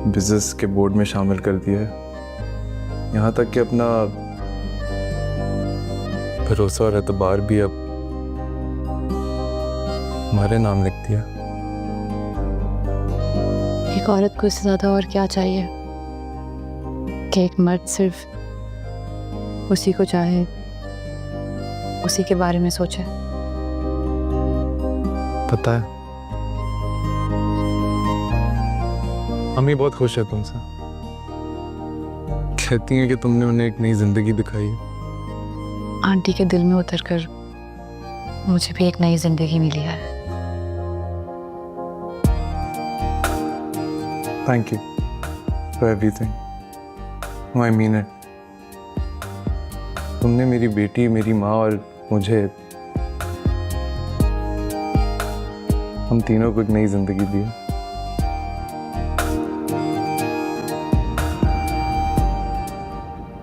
बिजनेस के बोर्ड में शामिल कर दिया है, यहाँ तक कि अपना भरोसा और एतबार भी अब हमारे नाम लिख दिया। एक औरत को इससे ज़्यादा और क्या चाहिए कि एक मर्द सिर्फ उसी को चाहे, उसी के बारे में सोचे। पता है अम्मी बहुत खुश है तुमसे, कहती हैं कि तुमने उन्हें एक नई जिंदगी दिखाई है। आंटी के दिल में उतरकर मुझे भी एक नई जिंदगी मिली है। Thank you for everything, I mean it. तुमने मेरी बेटी, मेरी माँ और मुझे हम तीनों को एक नई जिंदगी दी।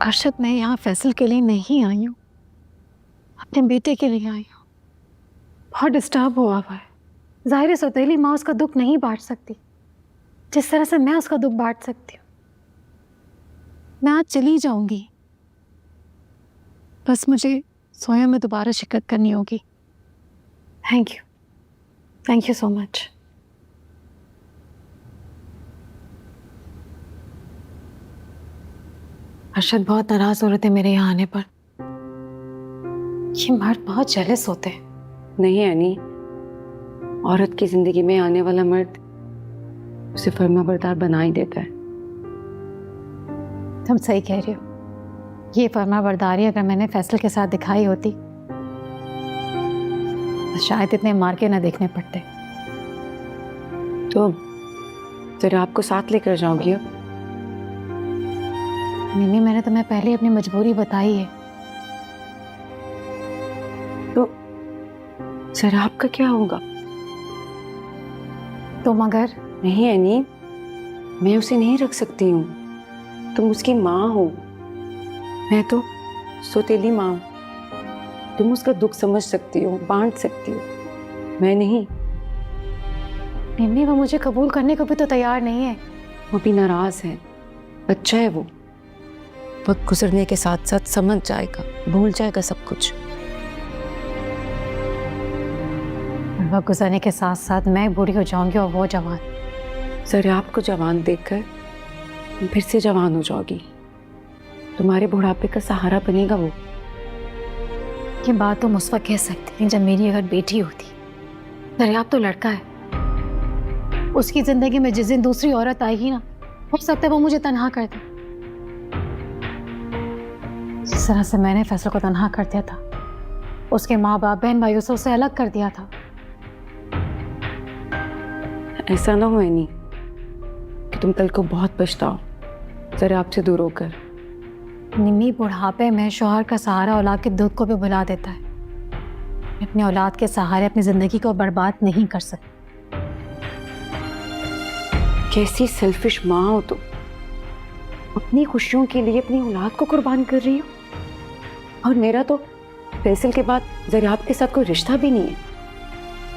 अरशद, मैं यहाँ फैसल के लिए नहीं आई हूँ, अपने बेटे के लिए आई हूँ। बहुत डिस्टर्ब हुआ हुआ है। जाहिर है सौतेली माँ उसका दुख नहीं बांट सकती जिस तरह से मैं उसका दुख बांट सकती हूँ। मैं आज चली जाऊंगी, बस मुझे सोया में दोबारा शिरकत करनी होगी। Thank you so much. Arshad बहुत नाराज हो रहे थे मेरे यहाँ आने पर। ये मर्द बहुत जेलस होते हैं। नहीं यानी औरत की जिंदगी में आने वाला मर्द उसे फर्माबरदार बना ही देता है। तुम सही कह रही हो। ये फर्माबरदारी अगर मैंने फैसल के साथ दिखाई होती तो शायद इतने मार के ना देखने पड़ते। तो फिर आपको साथ लेकर जाओगी अब? मिमी, मैंने तुम्हें पहले ही अपनी मजबूरी बताई है। तो सर आपका क्या होगा? तुम अगर नहीं एनी, मैं उसे नहीं रख सकती हूँ। तुम उसकी माँ हो, मैं तो सौतेली माँ। तुम उसका दुख समझ सकती हो, बांट सकती हो, मैं नहीं। मिमी, वो मुझे कबूल करने को भी तो तैयार नहीं है। वो भी नाराज है, बच्चा है वो। वक्त गुजरने के साथ साथ समझ जाएगा, भूल जाएगा सब कुछ। वक्त गुजरने के साथ साथ मैं बूढ़ी हो जाऊंगी और वो जवान। सर आपको जवान देखकर फिर से जवान हो जाओगी। तुम्हारे बुढ़ापे का सहारा बनेगा वो। ये बात तुम उस वक्त कह सकती हैं जब मेरी अगर बेटी होती। दरियाब तो लड़का है, उसकी जिंदगी में जिस दिन दूसरी औरत आएगी ना, हो सकता है वो मुझे तन्हा कर दे। जिस तरह से मैंने फैसल को तन्हा कर दिया था, उसके माँ बाप बहन भाइयों से उसे अलग कर दिया था। ऐसा ना हो एनी कि तुम कल को बहुत पछताओ जरा आपसे दूर होकर। निम्मी, बुढ़ापे में शौहर का सहारा औलाद के दुख को भी भुला देता है। अपनी औलाद के सहारे अपनी जिंदगी को बर्बाद नहीं कर सकती। कैसी सेल्फिश माँ हो तुम। अपनी खुशियों के लिए अपनी औलाद को कुर्बान कर रही हो। और मेरा तो फैसल के बाद जरियाब के साथ कोई रिश्ता भी नहीं है।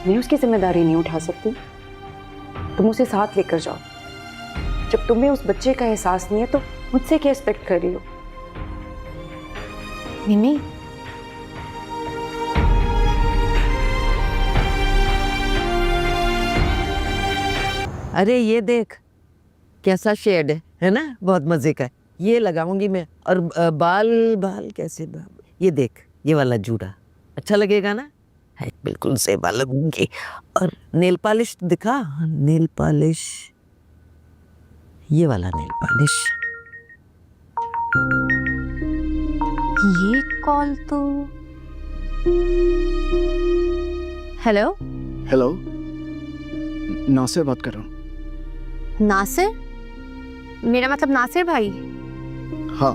मैं उसकी जिम्मेदारी नहीं उठा सकती। तुम उसे साथ लेकर जाओ। जब तुम्हें उस बच्चे का एहसास नहीं है तो मुझसे क्या एक्सपेक्ट कर रही हो? निम्मी, अरे ये देख कैसा शेड है ना, बहुत मजे का है। ये लगाऊंगी मैं। और बाल कैसे ये देख, ये वाला जूड़ा अच्छा लगेगा ना? है बिल्कुल से बाल लगूंगी। और नेल पॉलिश दिखा, नेल पॉलिश, ये वाला नेल पॉलिश। ये कॉल तो हेलो हेलो, नासिर बात कर रहा हूँ। नासिर? मेरा मतलब नासिर भाई? हाँ।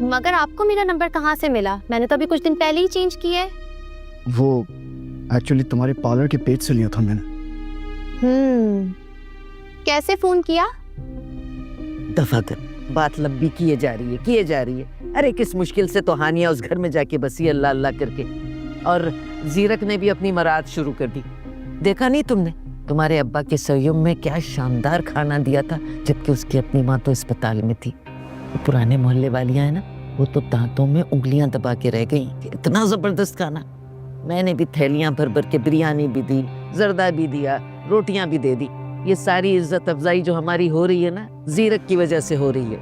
मगर आपको मेरा नंबर कहाँ से मिला? मैंने तो अभी कुछ दिन पहले ही चेंज किया है। वो एक्चुअली तुम्हारे पार्लर के पेज से लिया था मैंने। कैसे फोन किया? दफा कर, बात लंबी किए जा रही है। अरे किस मुश्किल से तो हानिया उस घर में जाके बसी अल्लाह अल्लाह करके। और जीरक ने भी अपनी मराद शुरू कर दी। देखा नहीं तुमने? तुम्हारे अब्बा के सहयोग में क्या शानदार खाना दिया था, जबकि उसकी अपनी माँ तो अस्पताल में थी। पुराने मोहल्ले वालियां है ना, वो तो दांतों में उंगलियां दबा के रह गई। इतना जबरदस्त खाना। मैंने भी थैलियां भर भर के बिरयानी भी दी, जर्दा भी दिया, रोटियां भी दे दी। ये सारी इज्जत अफजाई जो हमारी हो रही है ना, जीरक की वजह से हो रही है।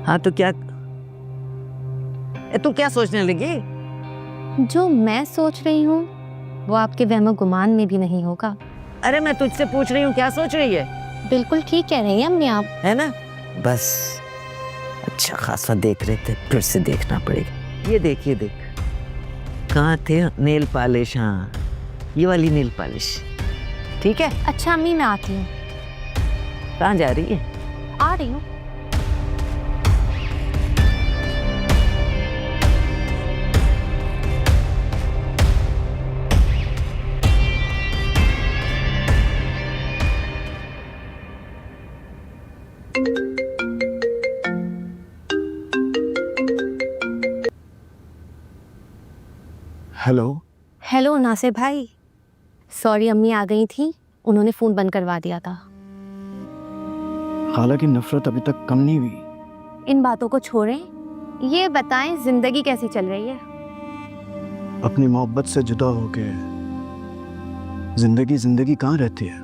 हाँ तो क्या तू क्या सोचने लगी? जो मैं सोच रही हूँ वो आपके वहमो गुमान में भी नहीं होगा। अरे मैं तुझसे पूछ रही हूँ, क्या सोच रही है? बिल्कुल ठीक कह रही हैं अम्मी आप, है ना? बस अच्छा खासा देख रहे थे, फिर से देखना पड़ेगा। ये देख कहाँ थे नेल पॉलिश? हाँ, ये वाली नेल पॉलिश ठीक है। अच्छा अम्मी मैं आती हूँ। कहाँ जा रही है? आ रही हूँ। हेलो। हेलो नासिर भाई, सॉरी अम्मी आ गई थी, उन्होंने फ़ोन बंद करवा दिया था। खाला की नफरत अभी तक कम नहीं हुई। इन बातों को छोड़ें, ये बताएं जिंदगी कैसी चल रही है? अपनी मोहब्बत से जुदा होके जिंदगी जिंदगी कहाँ रहती है?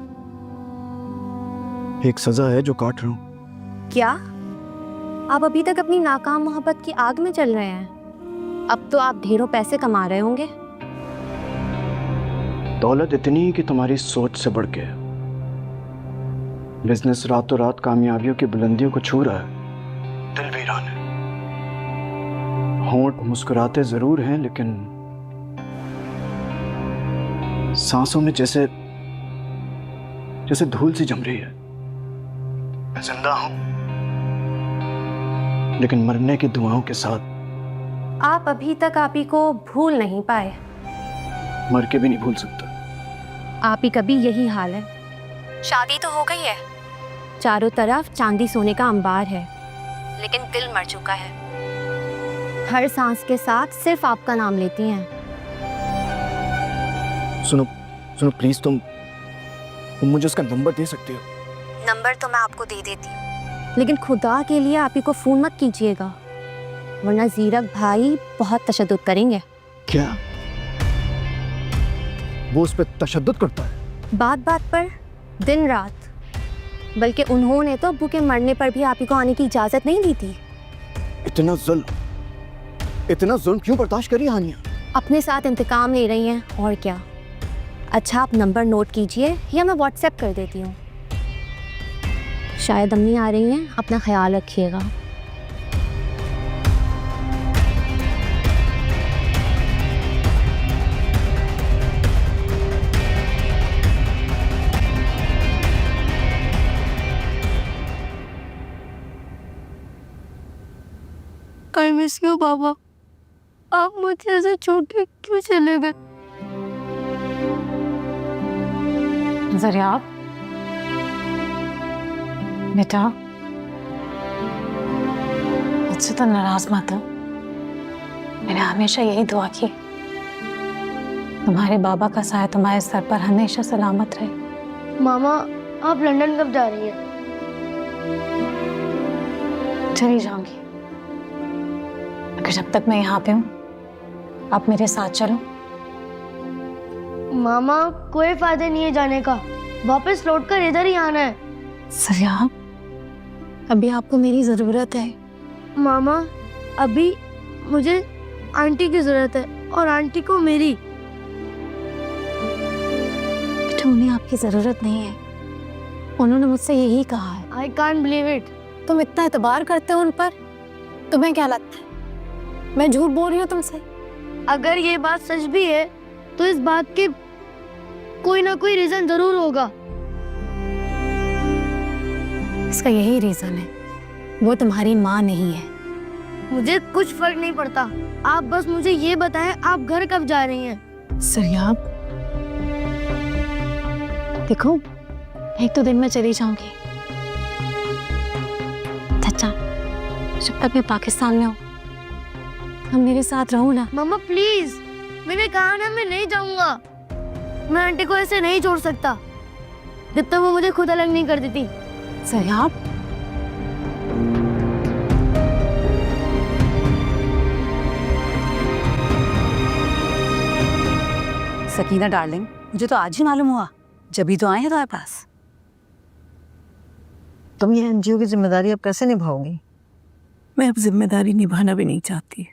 एक सजा है जो काट रहा हूँ। क्या आप अभी तक अपनी नाकाम मोहब्बत की आग में चल रहे हैं? अब तो आप ढेरों पैसे कमा रहे होंगे। दौलत इतनी कि तुम्हारी सोच से बढ़ के। बिजनेस रातों रात कामयाबियों की बुलंदियों को छू रहा है, दिल वीरान है। होंठ मुस्कुराते जरूर हैं लेकिन सांसों में जैसे जैसे धूल सी जम रही है। मैं जिंदा हूं लेकिन मरने की दुआओं के साथ। आप अभी तक आप ही को भूल नहीं पाए। मर के भी नहीं भूल सकता। आप ही का भी यही हाल है। शादी तो हो गई है, चारों तरफ चांदी सोने का अंबार है, लेकिन दिल मर चुका है। हर सांस के साथ सिर्फ आपका नाम लेती हैं। सुनो सुनो प्लीज, तुम मुझे उसका नंबर दे सकते हो? नंबर तो मैं आपको दे देती हूँ, लेकिन खुदा के लिए आप ही को फोन मत कीजिएगा, वरना जीरक भाई बहुत तशद्दुद करेंगे। क्या वो उस पर तशद्दुद करता है? बात बात पर दिन रात, बल्कि उन्होंने तो अब्बू के मरने पर भी आप ही को आने की इजाजत नहीं दी थी। इतना जुल्म क्यों बर्दाश्त करी हानिया? अपने साथ इंतकाम ले रही हैं और क्या। अच्छा आप नंबर नोट कीजिए या मैं व्हाट्सएप कर देती हूँ। शायद अम्मी आ रही हैं, अपना ख्याल रखिएगा। आई मिस यू बाबा, आप मुझे ऐसे छोड़ के क्यों चले गए? जरिया बेटा, मुझसे तो नाराज मत हो। मैंने हमेशा यही दुआ की, तुम्हारे बाबा का साया तुम्हारे सर पर हमेशा सलामत रहे। मामा आप लंदन कब जा रही हैं? चली जाऊंगी, अगर जब तक मैं यहाँ पे हूँ आप मेरे साथ चलो। मामा कोई फायदा नहीं है जाने का, वापस लौटकर इधर ही आना है। सरिया, अभी आपको मेरी जरूरत है। मामा अभी मुझे आंटी की जरूरत है और आंटी को मेरी। बेटा उन्हें आपकी जरूरत नहीं है, उन्होंने मुझसे यही कहा है। I can't believe it. तुम इतना एतबार करते हो उन पर, तुम्हें क्या लगता है मैं झूठ बोल रही हूँ तुमसे? अगर ये बात सच भी है तो इस बात के कोई ना कोई रीजन जरूर होगा। इसका यही रीजन है, वो तुम्हारी माँ नहीं है। मुझे कुछ फर्क नहीं पड़ता, आप बस मुझे ये बताएं आप घर कब जा रही हैं? सरिया देखो, एक तो दिन में चली जाऊंगी, चाचा जब तक मैं पाकिस्तान में हूँ हम मेरे साथ रहो ना। मामा प्लीज, मैंने कहा ना मैं नहीं जाऊंगा। मैं आंटी को ऐसे नहीं छोड़ सकता जब तक वो मुझे खुद अलग नहीं कर देती। सरिया सकीना डार्लिंग, मुझे तो आज ही मालूम हुआ, जब ही तो आए हैं तुम्हारे पास। तुम ये एनजीओ की जिम्मेदारी अब कैसे निभाओगी? मैं अब जिम्मेदारी निभाना भी नहीं चाहती,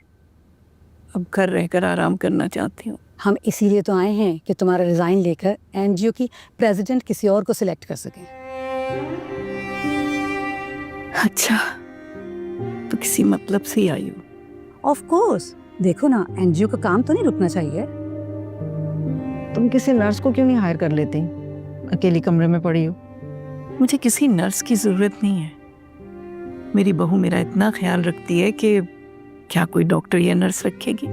अब घर रहकर आराम करना चाहती हूँ। हम इसीलिए तो आए हैं कि तुम्हारा रिजाइन लेकर एनजीओ की प्रेसिडेंट किसी और को सिलेक्ट कर सकें। अच्छा, तो किसी मतलब से ही आई हूँ। ऑफ कोर्स, देखो ना एनजीओ का काम तो नहीं रुकना चाहिए। तुम किसी नर्स को क्यों नहीं हायर कर लेती? अकेली कमरे में पड़ी हो। मुझे किसी नर्स की जरूरत नहीं है, मेरी बहू मेरा इतना ख्याल रखती है कि क्या कोई डॉक्टर या नर्स रखेगी?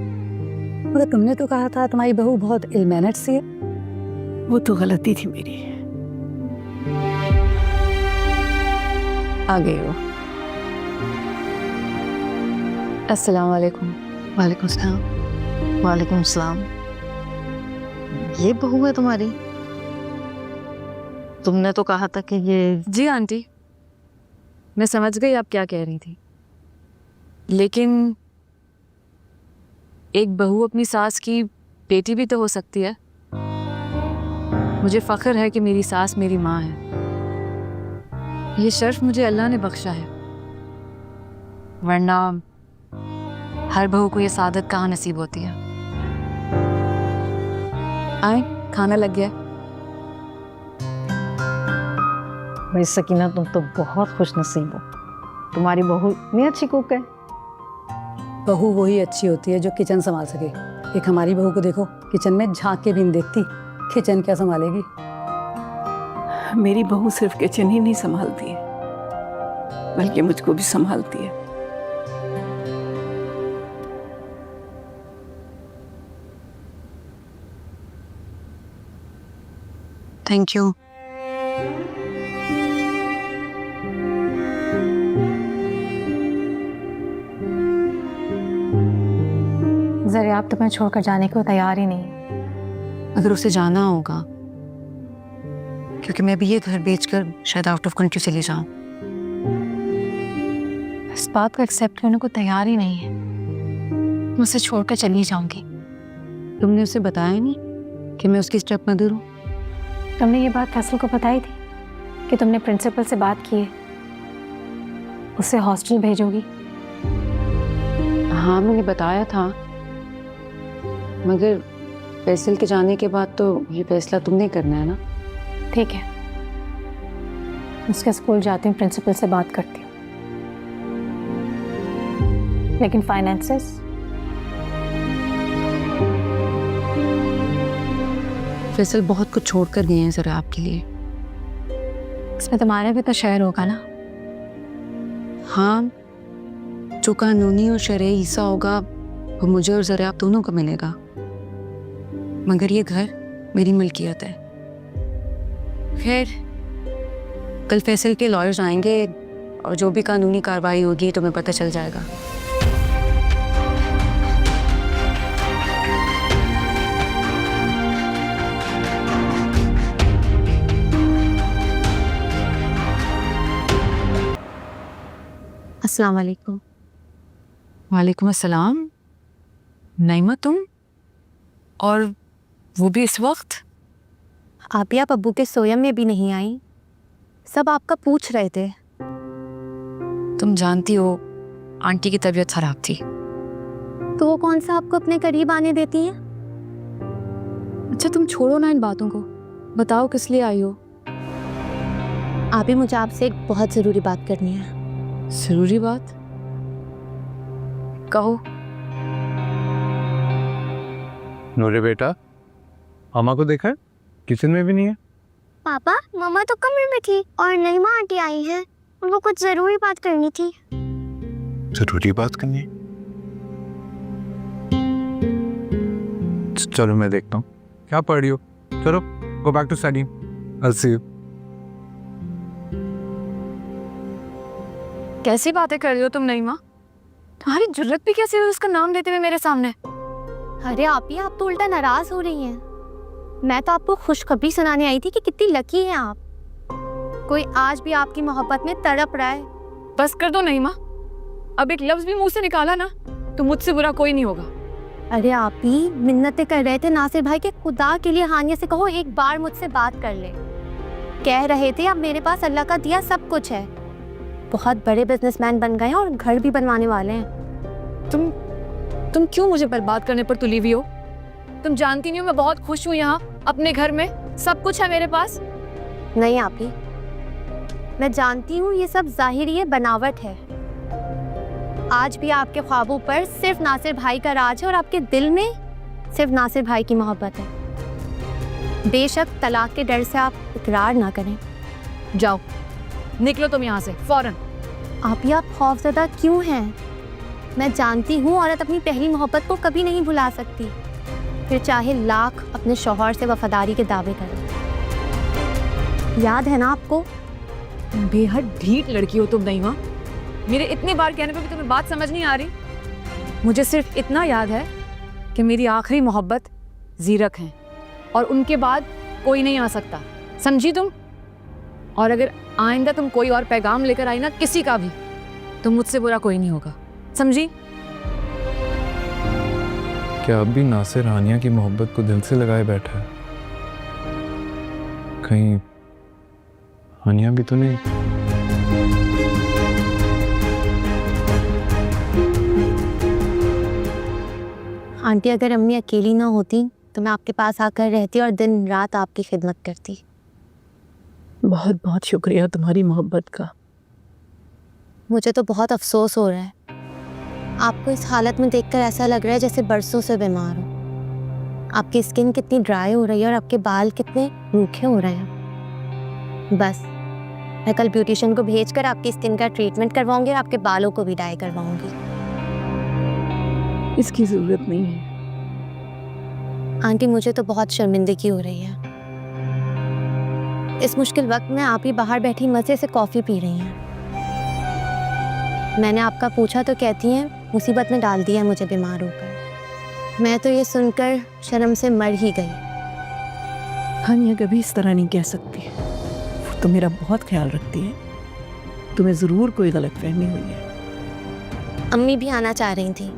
मगर तुमने तो कहा था तुम्हारी बहू बहुत इल मैनर्ड सी है। वो तो गलती थी मेरी। आ गई हो। अस्सलाम वालेकुम। वालेकुम सलाम। वालेकुम सलाम। ये बहू है तुम्हारी? तुमने तो कहा था कि ये... जी आंटी, मैं समझ गई आप क्या कह रही थी, लेकिन एक बहू अपनी सास की बेटी भी तो हो सकती है। मुझे फख्र है कि मेरी सास मेरी माँ है। ये शर्फ मुझे अल्लाह ने बख्शा है, वरना हर बहू को ये सादत कहाँ नसीब होती है। आए, खाना लग गया। भाई सकीना, तुम तो बहुत खुश नसीब हो, तुम्हारी बहू इतनी अच्छी कुक है। बहू वही अच्छी होती है जो किचन संभाल सके। एक हमारी बहू को देखो, किचन में झांक के भी नहीं देखती, किचन क्या संभालेगी। मेरी बहू सिर्फ किचन ही नहीं संभालती है, बल्कि मुझको भी संभालती है। Thank you. ज़रियाब तुम्हें छोड़कर जाने को तैयार ही नहीं है। अगर उसे जाना होगा, क्योंकि मैं भी ये घर बेचकर शायद आउट ऑफ कंट्री चली जाऊं। इस बात को एक्सेप्ट करने को तैयार ही नहीं है। मैं उसे छोड़कर चली जाऊंगी। तुमने उसे बताया नहीं कि मैं उसकी स्टेप मदर हूँ? तुमने ये बात फैसल को बताई थी कि तुमने प्रिंसिपल से बात की है, उसे हॉस्टल भेजोगी? हाँ, मैंने बताया था, मगर फैसल के जाने के बाद तो ये फैसला तुमने करना है ना। ठीक है, उसके स्कूल जाती हूँ, प्रिंसिपल से बात करती हूँ, लेकिन फाइनेंसेस? फैसल बहुत कुछ छोड़ कर गए हैं ज़रा आपके लिए। इसमें तुम्हारा भी तो शेयर होगा ना? हाँ, जो कानूनी और शरई हिस्सा होगा वो मुझे और ज़रा आप दोनों को मिलेगा, मगर ये घर मेरी मिल्कियत है। खैर, कल फैसल के लॉयर्स आएंगे और जो भी कानूनी कार्रवाई होगी तुम्हें पता चल जाएगा। अस्सलाम वालेकुम। वालेकुम अस्सलाम। नईमा, तुम? और वो भी इस वक्त? आप अब्बू के सोयम में भी नहीं आई, सब आपका पूछ रहे थे। तुम जानती हो आंटी की तबीयत खराब थी। तो वो कौन सा आपको अपने करीब आने देती हैं? अच्छा, तुम छोड़ो ना इन बातों को, बताओ किस लिए आई हो? आप ही, मुझे आपसे एक बहुत ज़रूरी बात करनी है। ज़रूरी बात? कहो। नूरे बेटा, मामा को देखा है? किचन में भी नहीं है। पापा, मम्मा तो कमरे में थी और नईमा आंटी आई हैं, उनको कुछ ज़रूरी बात करनी थी। जरूरी बात करनी है? चलो मैं देखता हूँ। क्या पढ़ रही हो? चलो, go back to study. I'll see you. कैसी बातें कर रही हो तुम नईमा? तुम्हारी जुर्रत भी कैसी है उसका नाम लेते हुए मेरे सामने? अरे आप ही, आप तो उल्टा नाराज हो रही हैं। मैं तो आपको खुशखबरी सुनाने आई थी कि कितनी लकी हैं आप। कोई आज भी आपकी मोहब्बत में तड़प रहा है। बस कर दो नईमा, अब एक लफ्ज भी मुंह से निकाला ना तो मुझसे बुरा कोई नहीं होगा। अरे आप ही मिन्नतें कर रहे थे नासिर भाई के, खुदा के लिए हानिया से कहो एक बार मुझसे बात कर ले। कह रहे थे अब मेरे पास अल्लाह का दिया सब कुछ है, बहुत बड़े बिजनेसमैन बन गए हैं और घर भी बनवाने वाले हैं। तुम क्यों मुझे बर्बाद करने पर तुली हुई हो? तुम जानती नहीं हो मैं बहुत खुश हूँ यहाँ अपने घर में, सब कुछ है मेरे पास। नहीं आप ही, मैं जानती हूँ ये सब ज़ाहिरी है, बनावट है। आज भी आपके ख्वाबों पर सिर्फ नासिर भाई का राज है और आपके दिल में सिर्फ नासिर भाई की मोहब्बत है। बेशक तलाक के डर से आप इकरार ना करें। जाओ, निकलो तुम यहाँ से फौरन। आप खौफज़दा क्यों हैं? मैं जानती हूँ औरत अपनी पहली मोहब्बत को कभी नहीं भुला सकती, फिर चाहे लाख अपने शौहर से वफादारी के दावे करें। याद है ना आपको, बेहद ढीठ लड़की हो तुम, नहीं माँ। मेरे इतने बार कहने पे भी तुम्हें बात समझ नहीं आ रही। मुझे सिर्फ इतना याद है कि मेरी आखिरी मोहब्बत जीरक है और उनके बाद कोई नहीं आ सकता, समझी तुम? और अगर आइंदा तुम कोई और पैगाम लेकर आई ना किसी का भी, तो मुझसे बुरा कोई नहीं होगा, समझी? क्या अब भी नासिर हानिया की मोहब्बत को दिल से लगाए बैठा है? कहीं हानिया भी तो नहीं? आंटी, अगर अम्मी अकेली ना होती तो मैं आपके पास आकर रहती और दिन रात आपकी खिदमत करती। बहुत बहुत शुक्रिया तुम्हारी मोहब्बत का। मुझे तो बहुत अफसोस हो रहा है, आपको इस हालत में देखकर ऐसा लग रहा है जैसे बरसों से बीमार हो। आपकी स्किन कितनी ड्राई हो रही है और आपके बाल कितने रूखे हो रहे हैं। बस मैं कल ब्यूटिशियन को भेजकर आपकी स्किन का ट्रीटमेंट करवाऊंगी और आपके बालों को भी डाई करवाऊंगी। इसकी जरूरत नहीं है आंटी, मुझे तो बहुत शर्मिंदगी हो रही है। इस मुश्किल वक्त में आप ही बाहर बैठी मजे से कॉफ़ी पी रही हैं। मैंने आपका पूछा तो कहती हैं मुसीबत में डाल दिया मुझे बीमार होकर। मैं तो ये सुनकर शर्म से मर ही गई। हानिया कभी इस तरह नहीं कह सकती, वो तो मेरा बहुत ख्याल रखती है। तुम्हें ज़रूर कोई गलतफहमी हुई है। अम्मी भी आना चाह रही थी,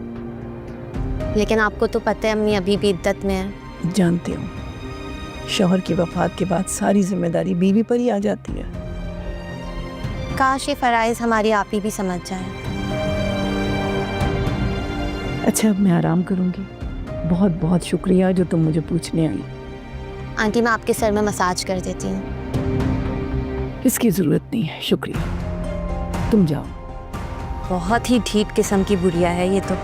लेकिन आपको तो पता है अम्मी अभी भी इद्दत में है। जानते हो, शौहर की वफात के बाद सारी जिम्मेदारी बीवी पर ही आ जाती है। काश ये फ़राइज़ हमारी आप ही भी समझ जाए। अच्छा, अब मैं आराम करूंगी। बहुत बहुत शुक्रिया जो तुम मुझे पूछने आई। आंटी, मैं आपके सर में मसाज कर देती हूँ। इसकी ज़रूरत नहीं है, शुक्रिया। तुम जाओ। बहुत ही ढीठ किस्म की बुढ़िया है ये तो।